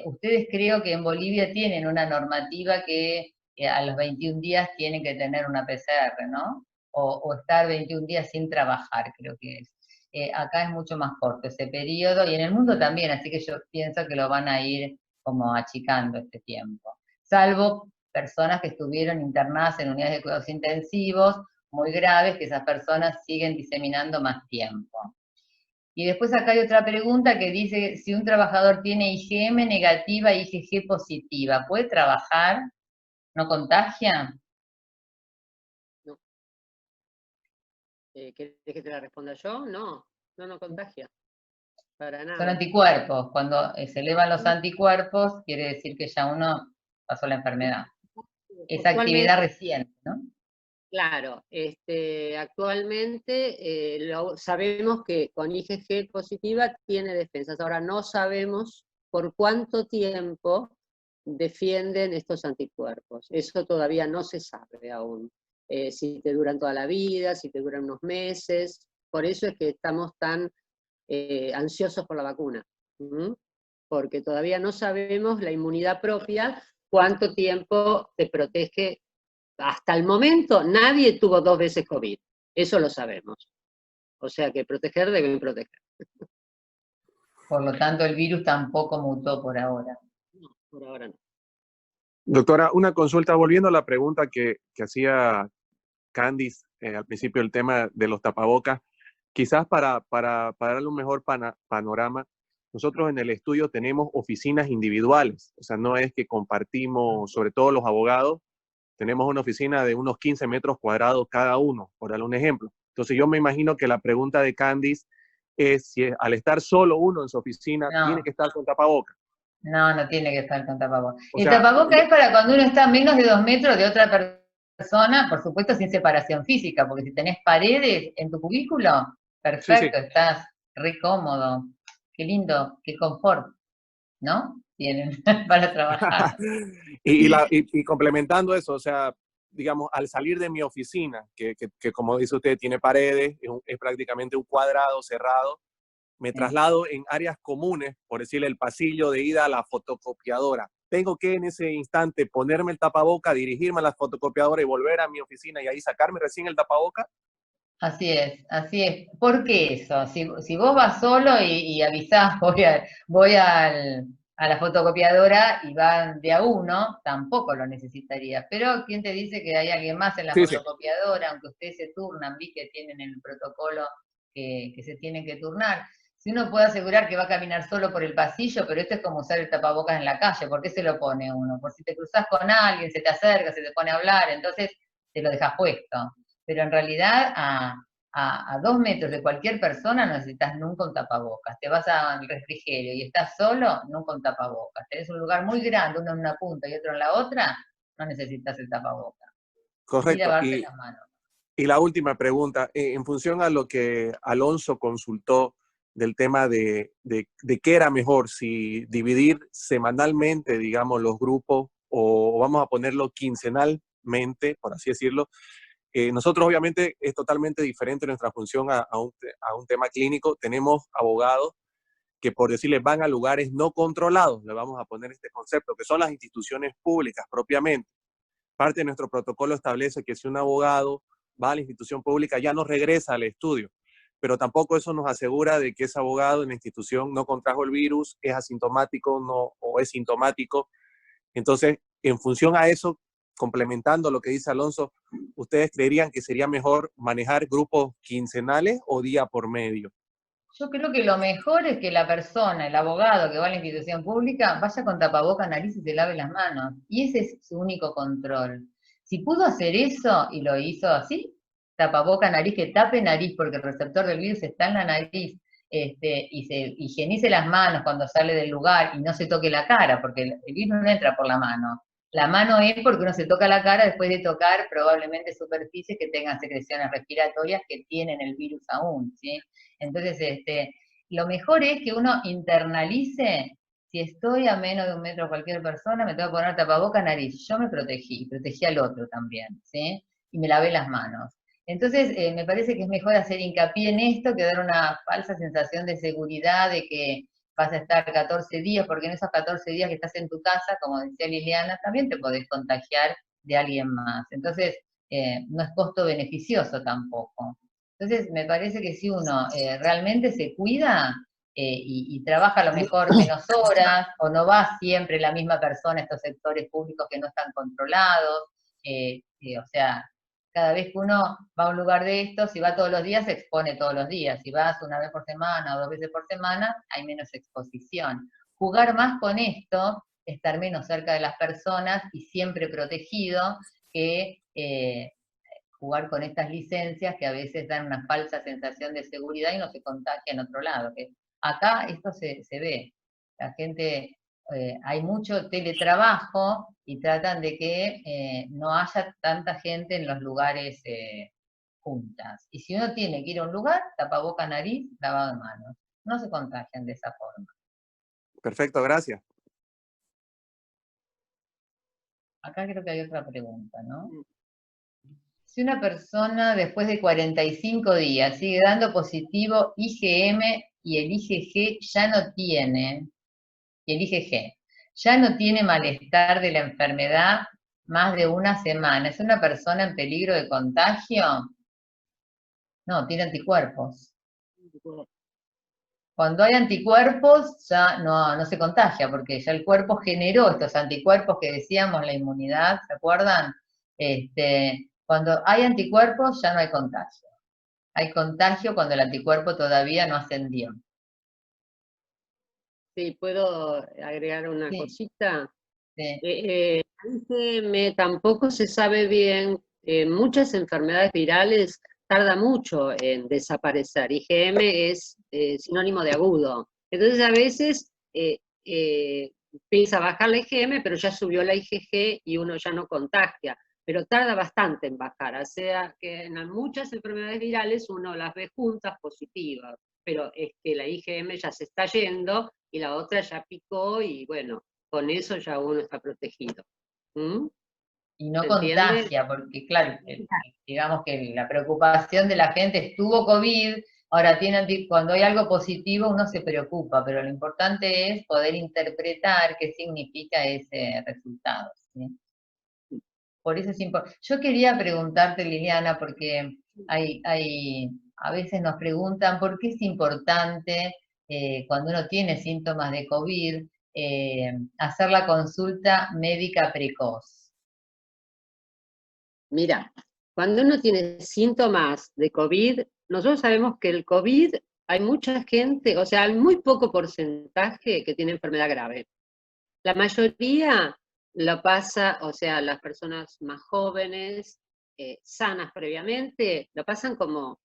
Ustedes creo que en Bolivia tienen una normativa que a los 21 días tienen que tener una PCR, ¿no? O estar 21 días sin trabajar, creo que es. Acá es mucho más corto ese periodo, y en el mundo también, así que yo pienso que lo van a ir como achicando este tiempo. Salvo personas que estuvieron internadas en unidades de cuidados intensivos, muy graves, que esas personas siguen diseminando más tiempo. Y después acá hay otra pregunta que dice, si un trabajador tiene IgM negativa e IgG positiva, ¿puede trabajar? ¿No contagia? No. ¿Querés que te la responda yo? No, no contagia. Para nada. Son anticuerpos. Cuando se elevan los anticuerpos, quiere decir que ya uno pasó la enfermedad. Esa actividad reciente, ¿no? Claro, actualmente sabemos que con IgG positiva tiene defensas. Ahora no sabemos por cuánto tiempo defienden estos anticuerpos. Eso todavía no se sabe aún. Si te duran toda la vida, si te duran unos meses. Por eso es que estamos tan ansiosos por la vacuna. Porque todavía no sabemos la inmunidad propia, cuánto tiempo te protege. Hasta el momento nadie tuvo 2 veces COVID, eso lo sabemos. O sea que proteger deben proteger. Por lo tanto, el virus tampoco mutó por ahora. No, por ahora no. Doctora, una consulta, volviendo a la pregunta que hacía Candice al principio, el tema de los tapabocas, quizás para darle un mejor panorama, nosotros en el estudio tenemos oficinas individuales, o sea, no es que compartimos, sobre todo los abogados, tenemos una oficina de unos 15 metros cuadrados cada uno, por dar un ejemplo. Entonces yo me imagino que la pregunta de Candice es si al estar solo uno en su oficina, tiene No, que estar con tapabocas. no tiene que estar con tapabocas. O El sea, tapaboca es para cuando uno está a menos de 2 metros de otra persona, por supuesto sin separación física, porque si tenés paredes en tu cubículo, sí, sí. perfecto, estás re cómodo. Qué lindo, qué confort, ¿no? Tienen para trabajar. Y complementando eso, o sea, digamos, al salir de mi oficina, que como dice usted, tiene paredes, es prácticamente un cuadrado cerrado, me Sí. traslado en áreas comunes, por decirle el pasillo de ida a la fotocopiadora. Tengo que en ese instante ponerme el tapaboca, dirigirme a la fotocopiadora y volver a mi oficina y ahí sacarme recién el tapaboca. Así es, así es. ¿Por qué eso? Si vos vas solo y avisás, a la fotocopiadora y van de a uno, tampoco lo necesitarías. Pero ¿quién te dice que hay alguien más en la Sí, sí. fotocopiadora, aunque ustedes se turnan, vi que tienen el protocolo que se tienen que turnar? Si uno puede asegurar que va a caminar solo por el pasillo, pero esto es como usar el tapabocas en la calle, ¿por qué se lo pone uno? Por si te cruzas con alguien, se te acerca, se te pone a hablar, entonces te lo dejas puesto. Pero en realidad a 2 metros de cualquier persona no necesitas nunca un tapabocas. Te vas al refrigerio y estás solo, nunca un tapabocas. Tenés un lugar muy grande, uno en una punta y otro en la otra, no necesitas el tapabocas. Y Correcto. lavarte las manos. Y la última pregunta, en función a lo que Alonso consultó del tema de qué era mejor, si dividir semanalmente, digamos, los grupos o vamos a ponerlo quincenalmente, por así decirlo. Nosotros obviamente es totalmente diferente nuestra función a un tema clínico. Tenemos abogados que, por decirles, van a lugares no controlados, le vamos a poner este concepto, que son las instituciones públicas propiamente. Parte de nuestro protocolo establece que si un abogado va a la institución pública ya no regresa al estudio, pero tampoco eso nos asegura de que ese abogado en la institución no contrajo el virus, es asintomático no, o es sintomático. Entonces, en función a eso, complementando lo que dice Alonso, ¿ustedes creerían que sería mejor manejar grupos quincenales o día por medio? Yo creo que lo mejor es que la persona, el abogado que va a la institución pública, vaya con tapaboca, nariz y se lave las manos. Y ese es su único control. Si pudo hacer eso y lo hizo así, tapaboca, nariz, que tape nariz porque el receptor del virus está en la nariz, y se higienice las manos cuando sale del lugar y no se toque la cara, porque el virus no entra por la mano. La mano es porque uno se toca la cara después de tocar probablemente superficies que tengan secreciones respiratorias que tienen el virus aún, ¿sí? Entonces, lo mejor es que uno internalice, si estoy a menos de 1 metro de cualquier persona, me tengo que poner tapaboca, nariz. Yo me protegí, protegí al otro también, ¿sí? Y me lavé las manos. Entonces, me parece que es mejor hacer hincapié en esto que dar una falsa sensación de seguridad de que vas a estar 14 días, porque en esos 14 días que estás en tu casa, como decía Liliana, también te podés contagiar de alguien más. Entonces, no es costo beneficioso tampoco. Entonces, me parece que si uno realmente se cuida y trabaja a lo mejor menos horas, o no va siempre la misma persona a estos sectores públicos que no están controlados, o sea, cada vez que uno va a un lugar de estos, si va todos los días, se expone todos los días. Si vas una vez por semana o 2 veces por semana, hay menos exposición. Jugar más con esto, estar menos cerca de las personas y siempre protegido, que jugar con estas licencias que a veces dan una falsa sensación de seguridad y no se contagia en otro lado. Que acá esto se ve. La gente, hay mucho teletrabajo y tratan de que no haya tanta gente en los lugares juntas. Y si uno tiene que ir a un lugar, tapaboca, nariz, lavado de manos. No se contagian de esa forma. Perfecto, gracias. Acá creo que hay otra pregunta, ¿no? Si una persona después de 45 días sigue dando positivo IgM y el IgG ya no tiene, y el IgG ya no tiene malestar de la enfermedad más de una semana, ¿es una persona en peligro de contagio? No, tiene anticuerpos. Cuando hay anticuerpos ya no se contagia, porque ya el cuerpo generó estos anticuerpos que decíamos, la inmunidad, ¿se acuerdan? Cuando hay anticuerpos ya no hay contagio. Hay contagio cuando el anticuerpo todavía no ascendió. Sí, ¿puedo agregar una Sí. cosita? Sí. IgM tampoco se sabe bien, muchas enfermedades virales tarda mucho en desaparecer. IgM es sinónimo de agudo. Entonces a veces empieza a bajar la IgM, pero ya subió la IgG y uno ya no contagia. Pero tarda bastante en bajar. O sea que en muchas enfermedades virales uno las ve juntas positivas, pero es que la IgM ya se está yendo y la otra ya picó y bueno, con eso ya uno está protegido. ¿Mm? Y no ¿Se entiende? contagia, porque claro, digamos que la preocupación de la gente estuvo COVID, ahora cuando hay algo positivo uno se preocupa, pero lo importante es poder interpretar qué significa ese resultado, ¿sí? Por eso es importante. Yo quería preguntarte, Liliana, porque a veces nos preguntan por qué es importante cuando uno tiene síntomas de COVID hacer la consulta médica precoz. Mira, cuando uno tiene síntomas de COVID, nosotros sabemos que el COVID, hay mucha gente, o sea, hay muy poco porcentaje que tiene enfermedad grave. La mayoría lo pasa, o sea, las personas más jóvenes, sanas previamente, lo pasan como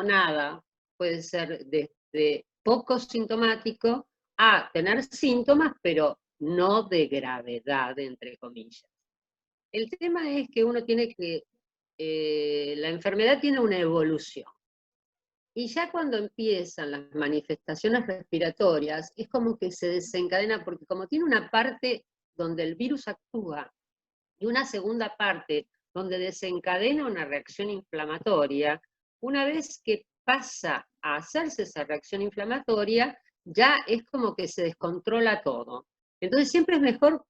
nada. Puede ser desde poco sintomático a tener síntomas, pero no de gravedad, entre comillas. El tema es que uno tiene que, la enfermedad tiene una evolución. Y ya cuando empiezan las manifestaciones respiratorias, es como que se desencadena, porque como tiene una parte donde el virus actúa y una segunda parte donde desencadena una reacción inflamatoria, una vez que pasa a hacerse esa reacción inflamatoria, ya es como que se descontrola todo. Entonces siempre es mejor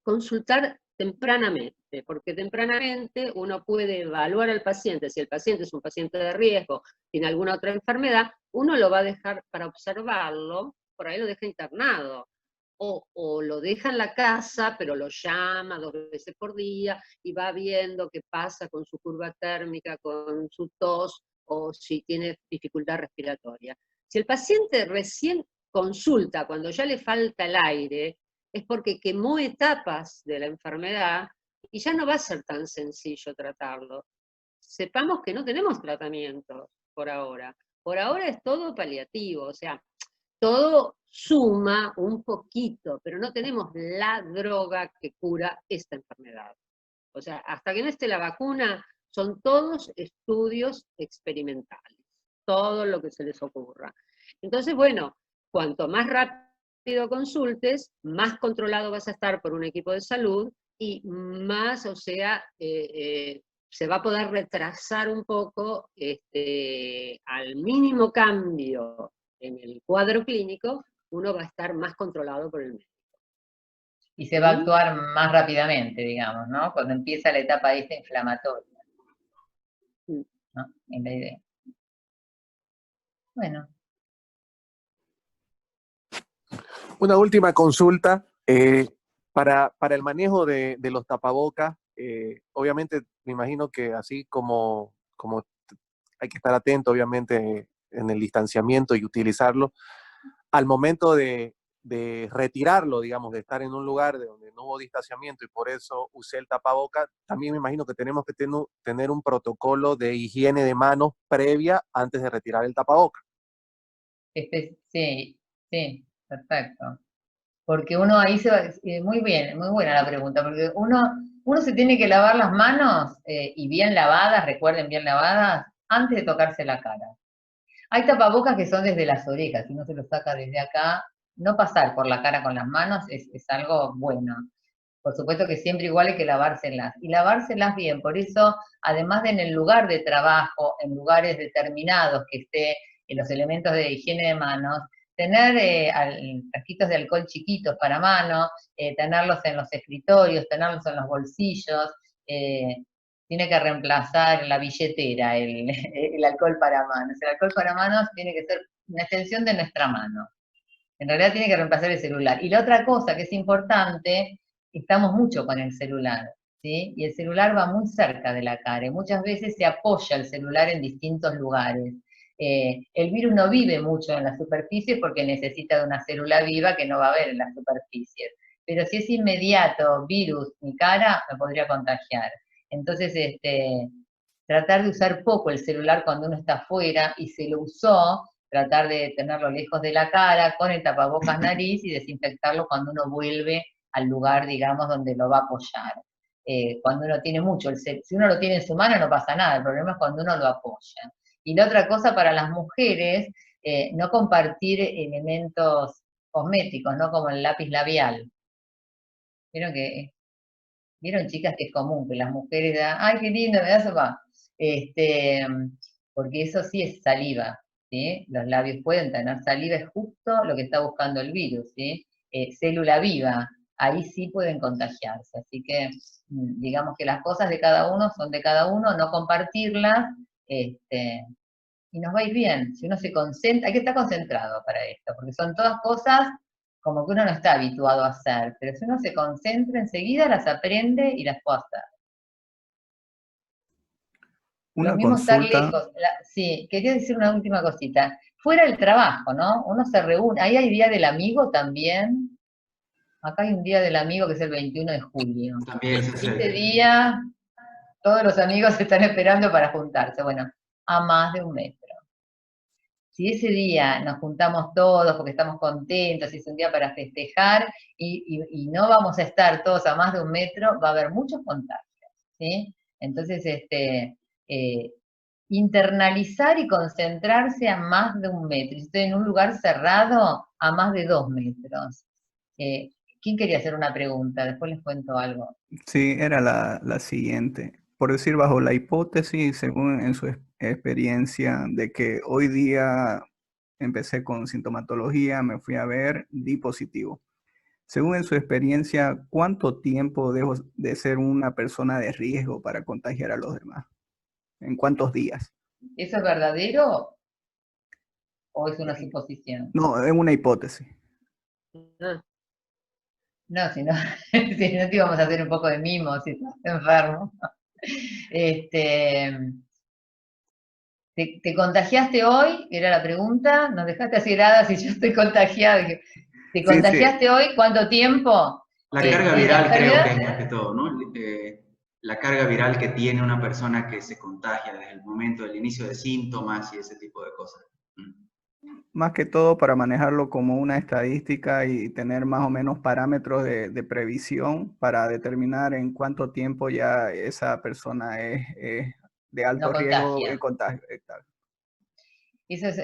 consultar tempranamente, porque tempranamente uno puede evaluar al paciente. Si el paciente es un paciente de riesgo, tiene alguna otra enfermedad, uno lo va a dejar para observarlo, por ahí lo deja internado, o lo deja en la casa, pero lo llama 2 veces por día y va viendo qué pasa con su curva térmica, con su tos, o si tiene dificultad respiratoria. Si el paciente recién consulta cuando ya le falta el aire, es porque quemó etapas de la enfermedad y ya no va a ser tan sencillo tratarlo. Sepamos que no tenemos tratamientos por ahora. Por ahora es todo paliativo, o sea, todo suma un poquito, pero no tenemos la droga que cura esta enfermedad. O sea, hasta que no esté la vacuna, son todos estudios experimentales, todo lo que se les ocurra. Entonces, bueno, cuanto más rápido consultes, más controlado vas a estar por un equipo de salud y más, o sea, se va a poder retrasar un poco al mínimo cambio en el cuadro clínico, uno va a estar más controlado por el médico. Y se va a actuar más rápidamente, digamos, ¿no? Cuando empieza la etapa esta inflamatoria, ¿no? En la idea. Bueno. Una última consulta. Para el manejo de los tapabocas, obviamente me imagino que así como hay que estar atento, obviamente, en el distanciamiento y utilizarlo, al momento de retirarlo, digamos, de estar en un lugar de donde no hubo distanciamiento y por eso usé el tapaboca, también me imagino que tenemos que tener un protocolo de higiene de manos previa antes de retirar el tapaboca. Sí, perfecto. Porque uno ahí se va, muy bien, muy buena la pregunta, porque uno se tiene que lavar las manos y bien lavadas, recuerden, bien lavadas, antes de tocarse la cara. Hay tapabocas que son desde las orejas, si uno se los saca desde acá, no pasar por la cara con las manos es algo bueno. Por supuesto que siempre igual hay que lavárselas, y lavárselas bien, por eso, además de en el lugar de trabajo, en lugares determinados que esté en los elementos de higiene de manos, tener frasquitos de alcohol chiquitos para manos, tenerlos en los escritorios, tenerlos en los bolsillos, tiene que reemplazar la billetera, el alcohol para manos. El alcohol para manos tiene que ser una extensión de nuestra mano. En realidad tiene que reemplazar el celular. Y la otra cosa que es importante, estamos mucho con el celular, ¿sí? Y el celular va muy cerca de la cara, y muchas veces se apoya el celular en distintos lugares. El virus no vive mucho en la superficie porque necesita de una célula viva que no va a haber en la superficie. Pero si es inmediato, virus, mi cara, me podría contagiar. Entonces, tratar de usar poco el celular cuando uno está afuera y se lo usó, tratar de tenerlo lejos de la cara, con el tapabocas nariz y desinfectarlo cuando uno vuelve al lugar, digamos, donde lo va a apoyar. Cuando uno tiene mucho, si uno lo tiene en su mano no pasa nada, el problema es cuando uno lo apoya. Y la otra cosa para las mujeres, no compartir elementos cosméticos, ¿no? Como el lápiz labial. Vieron, chicas, que es común que las mujeres digan, ay, qué lindo, me da sopa. Porque eso sí es saliva, ¿sí? Los labios pueden tener saliva, es justo lo que está buscando el virus, ¿sí? Célula viva, ahí sí pueden contagiarse. Así que, digamos que las cosas de cada uno son de cada uno, no compartirlas, y nos va a ir bien. Si uno se concentra, hay que estar concentrado para esto, porque son todas cosas como que uno no está habituado a hacer, pero si uno se concentra enseguida las aprende y las puede hacer. Lo Una mismo estar consulta. lejos. Sí, quería decir una última cosita. Fuera del trabajo, ¿no? Uno se reúne, ahí hay Día del Amigo también. Acá hay un Día del Amigo que es el 21 de julio. También se Este acerca. día, todos los amigos están esperando para juntarse. Bueno, a más de 1 metro. Si ese día nos juntamos todos porque estamos contentos, y es un día para festejar, y no vamos a estar todos a más de 1 metro, va a haber muchos contagios, ¿sí? Entonces, internalizar y concentrarse a más de 1 metro. Si estoy en un lugar cerrado, a más de 2 metros. ¿Quién quería hacer una pregunta? Después les cuento algo. Sí, era la siguiente. Por decir, bajo la hipótesis, según en su experiencia, de que hoy día empecé con sintomatología, me fui a ver, di positivo. Según en su experiencia, ¿cuánto tiempo dejo de ser una persona de riesgo para contagiar a los demás? ¿En cuántos días? ¿Eso es verdadero o es una suposición? No, es una hipótesis. Ah, No, si no, si no te íbamos a hacer un poco de mimo si estás enfermo. ¿Te contagiaste hoy? Era la pregunta. Nos dejaste así heladas si yo estoy contagiada. ¿Te Sí, sí. contagiaste hoy? ¿Cuánto tiempo? La carga ¿La viral creo enfermedad? que es más que todo, ¿no? La carga viral que tiene una persona que se contagia desde el momento del inicio de síntomas y ese tipo de cosas. Más que todo para manejarlo como una estadística y tener más o menos parámetros de previsión para determinar en cuánto tiempo ya esa persona es de alto No riesgo contagia. en contagio. Exacto.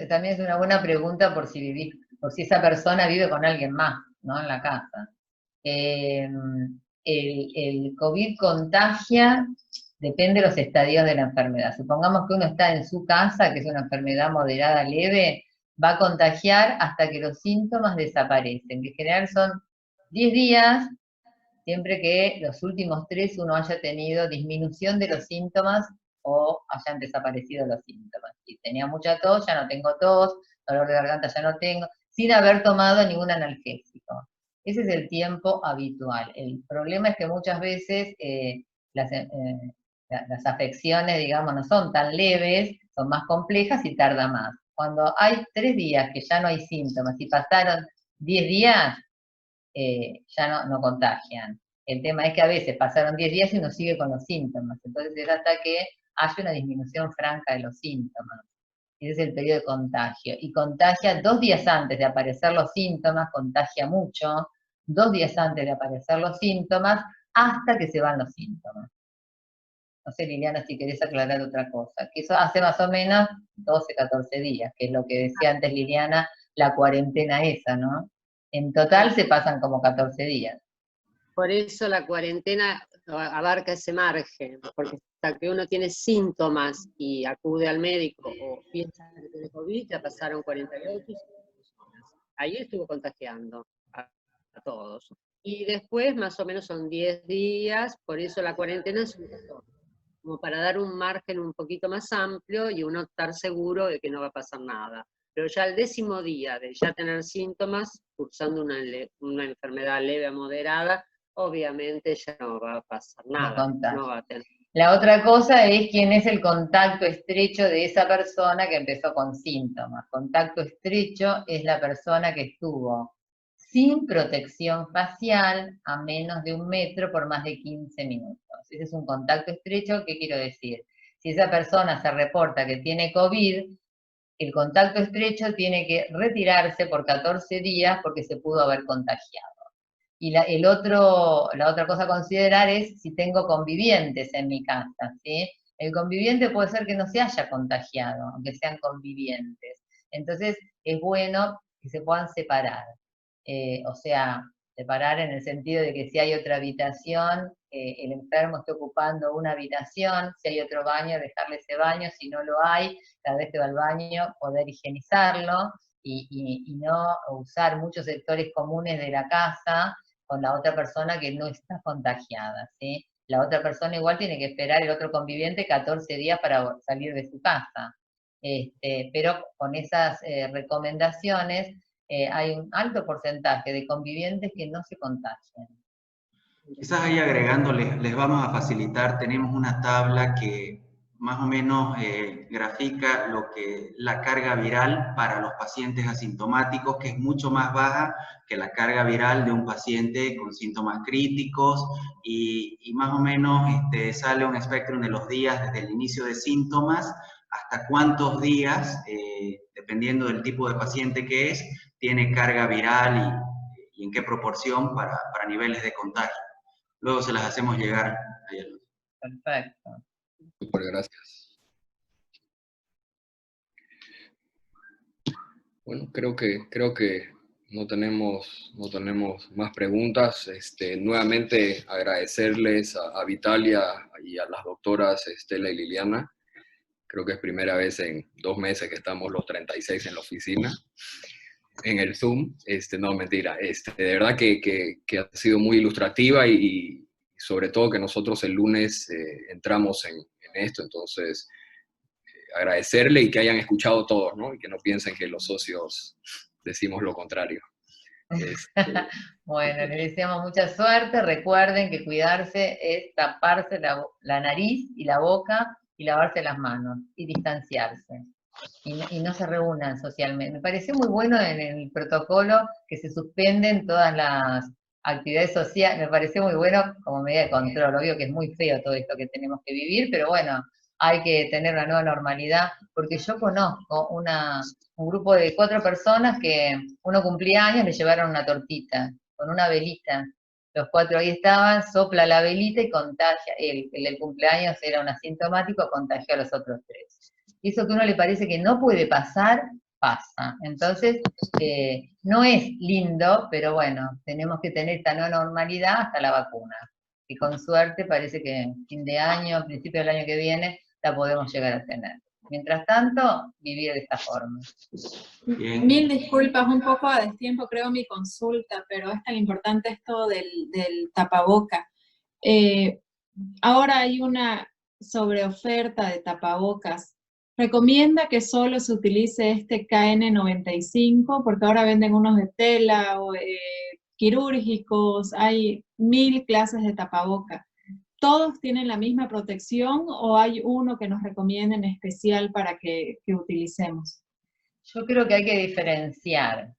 También es una buena pregunta por si esa persona vive con alguien más, ¿no? En la casa. El COVID contagia, depende de los estadios de la enfermedad. Supongamos que uno está en su casa, que es una enfermedad moderada leve, va a contagiar hasta que los síntomas desaparecen, que en general son 10 días, siempre que los últimos 3 uno haya tenido disminución de los síntomas o hayan desaparecido los síntomas. Si tenía mucha tos, ya no tengo tos, dolor de garganta ya no tengo, sin haber tomado ningún analgésico. Ese es el tiempo habitual. El problema es que muchas veces las afecciones, digamos, no son tan leves, son más complejas y tarda más. Cuando hay 3 días que ya no hay síntomas y pasaron 10 días, ya no contagian. El tema es que a veces pasaron 10 días y uno sigue con los síntomas. Entonces es hasta que haya una disminución franca de los síntomas. Ese es el periodo de contagio. Y contagia 2 días antes de aparecer los síntomas, contagia mucho. 2 días antes de aparecer los síntomas, hasta que se van los síntomas. No sé, Liliana, si querés aclarar otra cosa. Que eso hace más o menos 12, 14 días, que es lo que decía antes Liliana, la cuarentena esa, ¿no? En total se pasan como 14 días. por eso la cuarentena abarca ese margen, porque hasta que uno tiene síntomas y acude al médico o piensa que tiene COVID, ya pasaron 48 horas. Ahí estuvo contagiando a todos. Y después más o menos son 10 días, por eso la cuarentena es un montón, como para dar un margen un poquito más amplio y uno estar seguro de que no va a pasar nada. pero ya al 10.º día de ya tener síntomas, cursando una enfermedad leve a moderada, obviamente ya no va a pasar nada, no va a tener. La otra cosa es quién es el contacto estrecho de esa persona que empezó con síntomas. Contacto estrecho es la persona que estuvo sin protección facial a menos de 1 metro por más de 15 minutos. Ese es un contacto estrecho. ¿Qué quiero decir? Si esa persona se reporta que tiene COVID, el contacto estrecho tiene que retirarse por 14 días porque se pudo haber contagiado. Y la otra cosa a considerar es si tengo convivientes en mi casa, ¿sí? El conviviente puede ser que no se haya contagiado, aunque sean convivientes. Entonces, es bueno que se puedan separar. O sea, separar en el sentido de que si hay otra habitación, el enfermo esté ocupando una habitación, si hay otro baño, dejarle ese baño, si no lo hay, cada vez que va al baño, poder higienizarlo y no usar muchos sectores comunes de la casa con la otra persona que no está contagiada, ¿sí? La otra persona igual tiene que esperar, el otro conviviente, 14 días para salir de su casa. Pero con esas recomendaciones hay un alto porcentaje de convivientes que no se contagian. Quizás ahí agregando, les vamos a facilitar, tenemos una tabla que más o menos grafica la carga viral para los pacientes asintomáticos, que es mucho más baja que la carga viral de un paciente con síntomas críticos, y más o menos sale un espectro de los días desde el inicio de síntomas hasta cuántos días, dependiendo del tipo de paciente que es, tiene carga viral y en qué proporción para niveles de contagio. Luego se las hacemos llegar. Perfecto. Súper, gracias. Bueno, creo que no tenemos más preguntas. Nuevamente agradecerles a Vitalia y a las doctoras Estela y Liliana. Creo que es primera vez en 2 meses que estamos los 36 en la oficina, en el Zoom. No, mentira. De verdad que ha sido muy ilustrativa y sobre todo que nosotros el lunes entramos en esto. Entonces, agradecerle y que hayan escuchado todos, ¿no? Y que no piensen que los socios decimos lo contrario. Bueno, les deseamos mucha suerte. Recuerden que cuidarse es taparse la nariz y la boca y lavarse las manos y distanciarse. Y no se reúnan socialmente. Me pareció muy bueno en el protocolo que se suspenden todas las actividades sociales. Me pareció muy bueno como medida de control. Obvio que es muy feo todo esto que tenemos que vivir, pero bueno, hay que tener una nueva normalidad, porque yo conozco un grupo de 4 personas que uno cumplía años, le llevaron una tortita con una velita. Los 4 ahí estaban, sopla la velita y contagia. El del cumpleaños era un asintomático, contagió a los otros 3. Y eso que a uno le parece que no puede pasar, pasa. Entonces, no es lindo, pero bueno, tenemos que tener esta nueva normalidad hasta la vacuna. Y con suerte parece que fin de año, principio del año que viene, la podemos llegar a tener. Mientras tanto, vivir de esta forma. Bien. Mil disculpas, un poco a destiempo creo mi consulta, pero es tan importante esto del tapaboca. Ahora hay una sobreoferta de tapabocas. ¿Recomienda que solo se utilice este KN95? Porque ahora venden unos de tela o quirúrgicos, hay 1000 clases de tapabocas. ¿Todos tienen la misma protección o hay uno que nos recomienden especial para que utilicemos? Yo creo que hay que diferenciar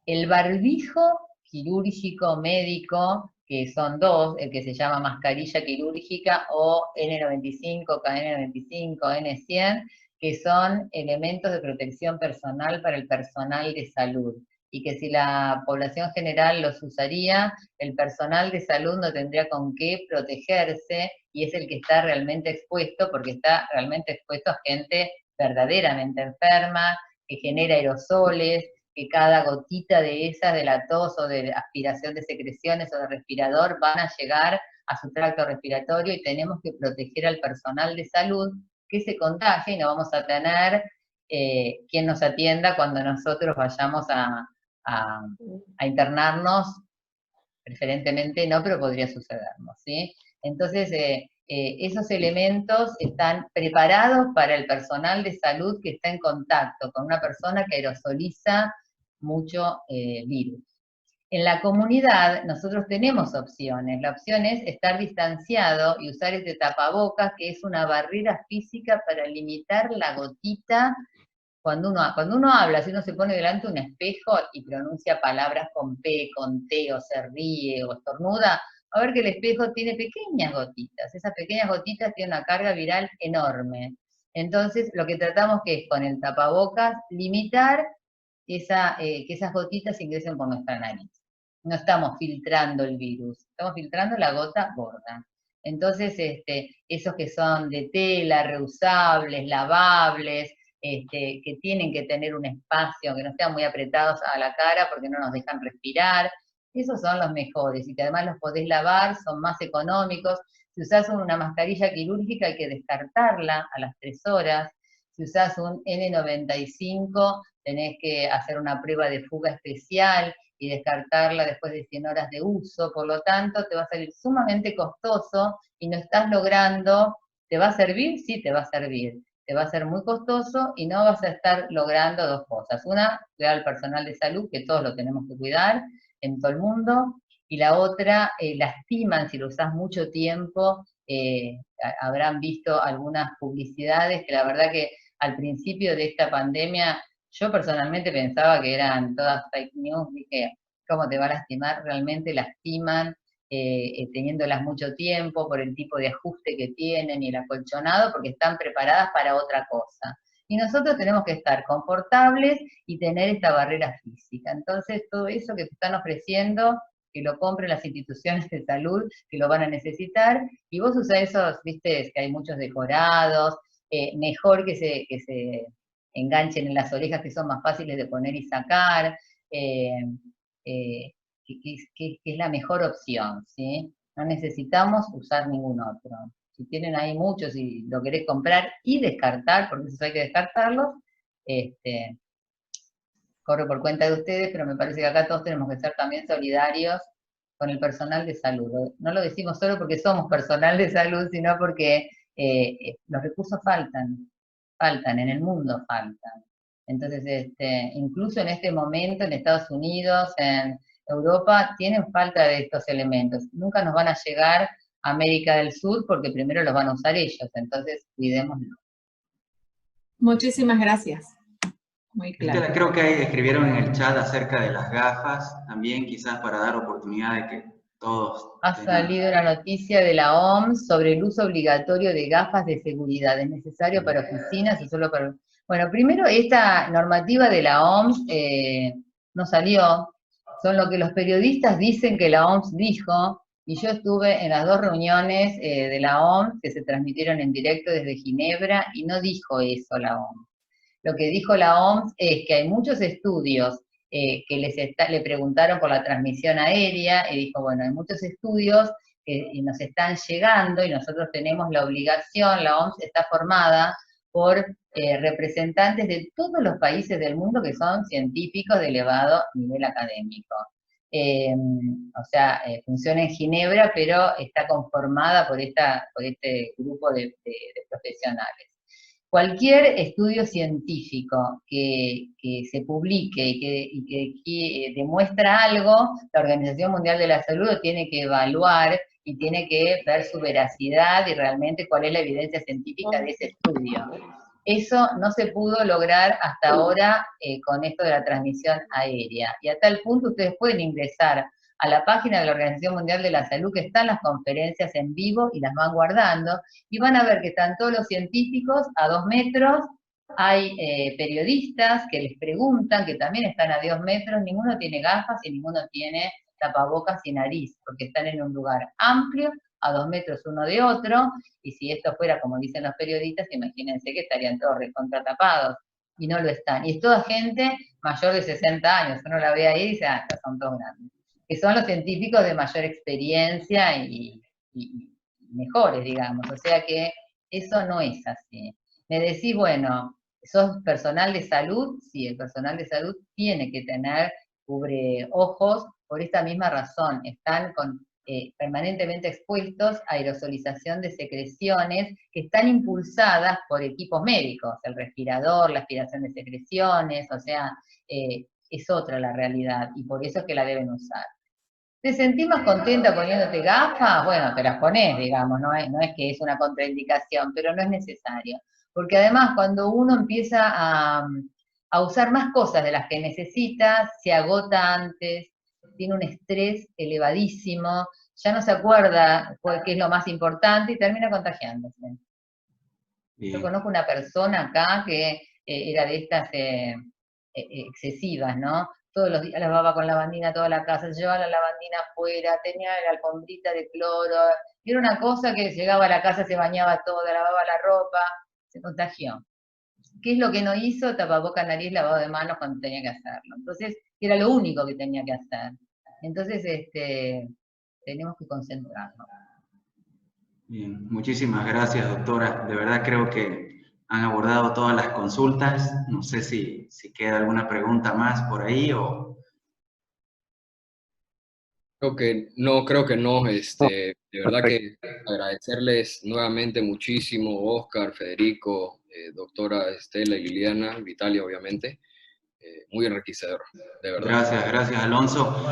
el barbijo quirúrgico médico, que son 2, el que se llama mascarilla quirúrgica o N95, KN95, N100, que son elementos de protección personal para el personal de salud. Y que si la población general los usaría, el personal de salud no tendría con qué protegerse y es el que está realmente expuesto, porque está realmente expuesto a gente verdaderamente enferma, que genera aerosoles, que cada gotita de esas, de la tos o de aspiración de secreciones o de respirador, van a llegar a su tracto respiratorio y tenemos que proteger al personal de salud que se contagie y no vamos a tener quien nos atienda cuando nosotros vayamos a internarnos, preferentemente no, pero podría sucedernos, ¿sí? Entonces, esos elementos están preparados para el personal de salud que está en contacto con una persona que aerosoliza mucho virus. En la comunidad nosotros tenemos opciones. La opción es estar distanciado y usar este tapabocas, que es una barrera física para limitar la gotita. Cuando uno habla, si uno se pone delante de un espejo y pronuncia palabras con P, con T, o se ríe, o estornuda, a ver que el espejo tiene pequeñas gotitas. Esas pequeñas gotitas tienen una carga viral enorme. Entonces, lo que tratamos que es, con el tapabocas, limitar que esas gotitas ingresen por nuestra nariz. No estamos filtrando el virus, estamos filtrando la gota gorda. Entonces, esos que son de tela, reusables, lavables, que tienen que tener un espacio, que no estén muy apretados a la cara porque no nos dejan respirar, esos son los mejores, y que además los podés lavar, son más económicos. Si usás una mascarilla quirúrgica hay que descartarla a las 3 horas. Si usás un N95 tenés que hacer una prueba de fuga especial y descartarla después de 100 horas de uso, por lo tanto te va a salir sumamente costoso y no estás logrando. ¿Te va a servir? Sí, te va a servir. Te va a ser muy costoso y no vas a estar logrando 2 cosas. Una, cuidar al personal de salud, que todos lo tenemos que cuidar en todo el mundo, y la otra, lastiman si lo usás mucho tiempo. Habrán visto algunas publicidades que la verdad que al principio de esta pandemia yo personalmente pensaba que eran todas fake news. Dije, ¿cómo te va a lastimar? Realmente lastiman, teniéndolas mucho tiempo por el tipo de ajuste que tienen y el acolchonado, porque están preparadas para otra cosa. Y nosotros tenemos que estar confortables y tener esta barrera física. Entonces, todo eso que te están ofreciendo, que lo compren las instituciones de salud, que lo van a necesitar, y vos usás esos, viste, que hay muchos decorados, mejor que se enganchen en las orejas, que son más fáciles de poner y sacar, que es la mejor opción, ¿sí? No necesitamos usar ningún otro. Si tienen ahí muchos y lo querés comprar y descartar, porque eso hay que descartarlos, corre por cuenta de ustedes, pero me parece que acá todos tenemos que ser también solidarios con el personal de salud. No lo decimos solo porque somos personal de salud, sino porque los recursos faltan, en el mundo faltan. Entonces, incluso en este momento en Estados Unidos, en Europa, tienen falta de estos elementos. Nunca nos van a llegar a América del Sur porque primero los van a usar ellos, entonces cuidémoslo. Muchísimas gracias. Muy claro. Estela, creo que ahí escribieron en el chat acerca de las gafas, también quizás para dar oportunidad de que todos... Ha salido la noticia de la OMS sobre el uso obligatorio de gafas de seguridad. ¿Es necesario para oficinas o solo para...? Bueno, primero, esta normativa de la OMS no salió. Son lo que los periodistas dicen que la OMS dijo, y yo estuve en las 2 reuniones de la OMS que se transmitieron en directo desde Ginebra, y no dijo eso la OMS. Lo que dijo la OMS es que hay muchos estudios que le preguntaron por la transmisión aérea, y dijo, bueno, hay muchos estudios que nos están llegando y nosotros tenemos la obligación. La OMS está formada por representantes de todos los países del mundo que son científicos de elevado nivel académico. O sea, funciona en Ginebra, pero está conformada por este grupo de profesionales. Cualquier estudio científico que se publique y que demuestra algo, la Organización Mundial de la Salud lo tiene que evaluar y tiene que ver su veracidad y realmente cuál es la evidencia científica de ese estudio. Eso no se pudo lograr hasta ahora con esto de la transmisión aérea. Y a tal punto ustedes pueden ingresar a la página de la Organización Mundial de la Salud, que están las conferencias en vivo y las van guardando, y van a ver que están todos los científicos a 2 metros, hay periodistas que les preguntan, que también están a 2 metros, ninguno tiene gafas y ninguno tiene tapabocas y nariz, porque están en un lugar amplio, a 2 metros uno de otro, y si esto fuera como dicen los periodistas, imagínense que estarían todos recontratapados, y no lo están. Y es toda gente mayor de 60 años, uno la ve ahí y dice, estos son todos grandes, que son los científicos de mayor experiencia y mejores, digamos. O sea que eso no es así. Me decís, bueno, ¿sos personal de salud? Sí, el personal de salud tiene que tener cubreojos por esta misma razón. Están permanentemente expuestos a aerosolización de secreciones que están impulsadas por equipos médicos, el respirador, la aspiración de secreciones, o sea, es otra la realidad, y por eso es que la deben usar. ¿Te sentís más contenta poniéndote gafas? Bueno, te las ponés, digamos, no es que es una contraindicación, pero no es necesario. Porque además cuando uno empieza a usar más cosas de las que necesita, se agota antes, tiene un estrés elevadísimo, ya no se acuerda qué es lo más importante y termina contagiándose. Bien. Yo conozco una persona acá que era de estas excesivas, ¿no? Todos los días lavaba con lavandina toda la casa, llevaba la lavandina afuera, tenía la alfombrita de cloro, y era una cosa que llegaba a la casa, se bañaba toda, lavaba la ropa, se contagió. ¿Qué es lo que no hizo? Tapaboca, nariz, lavado de manos cuando tenía que hacerlo. Entonces, era lo único que tenía que hacer. Entonces, tenemos que concentrarnos. Bien, muchísimas gracias, doctora. De verdad creo que han abordado todas las consultas. No sé si queda alguna pregunta más por ahí o... Creo que no. De verdad que agradecerles nuevamente muchísimo, Oscar, Federico, doctora Estela y Liliana, Vitalia, obviamente. Muy enriquecedor, de verdad. Gracias, Alonso.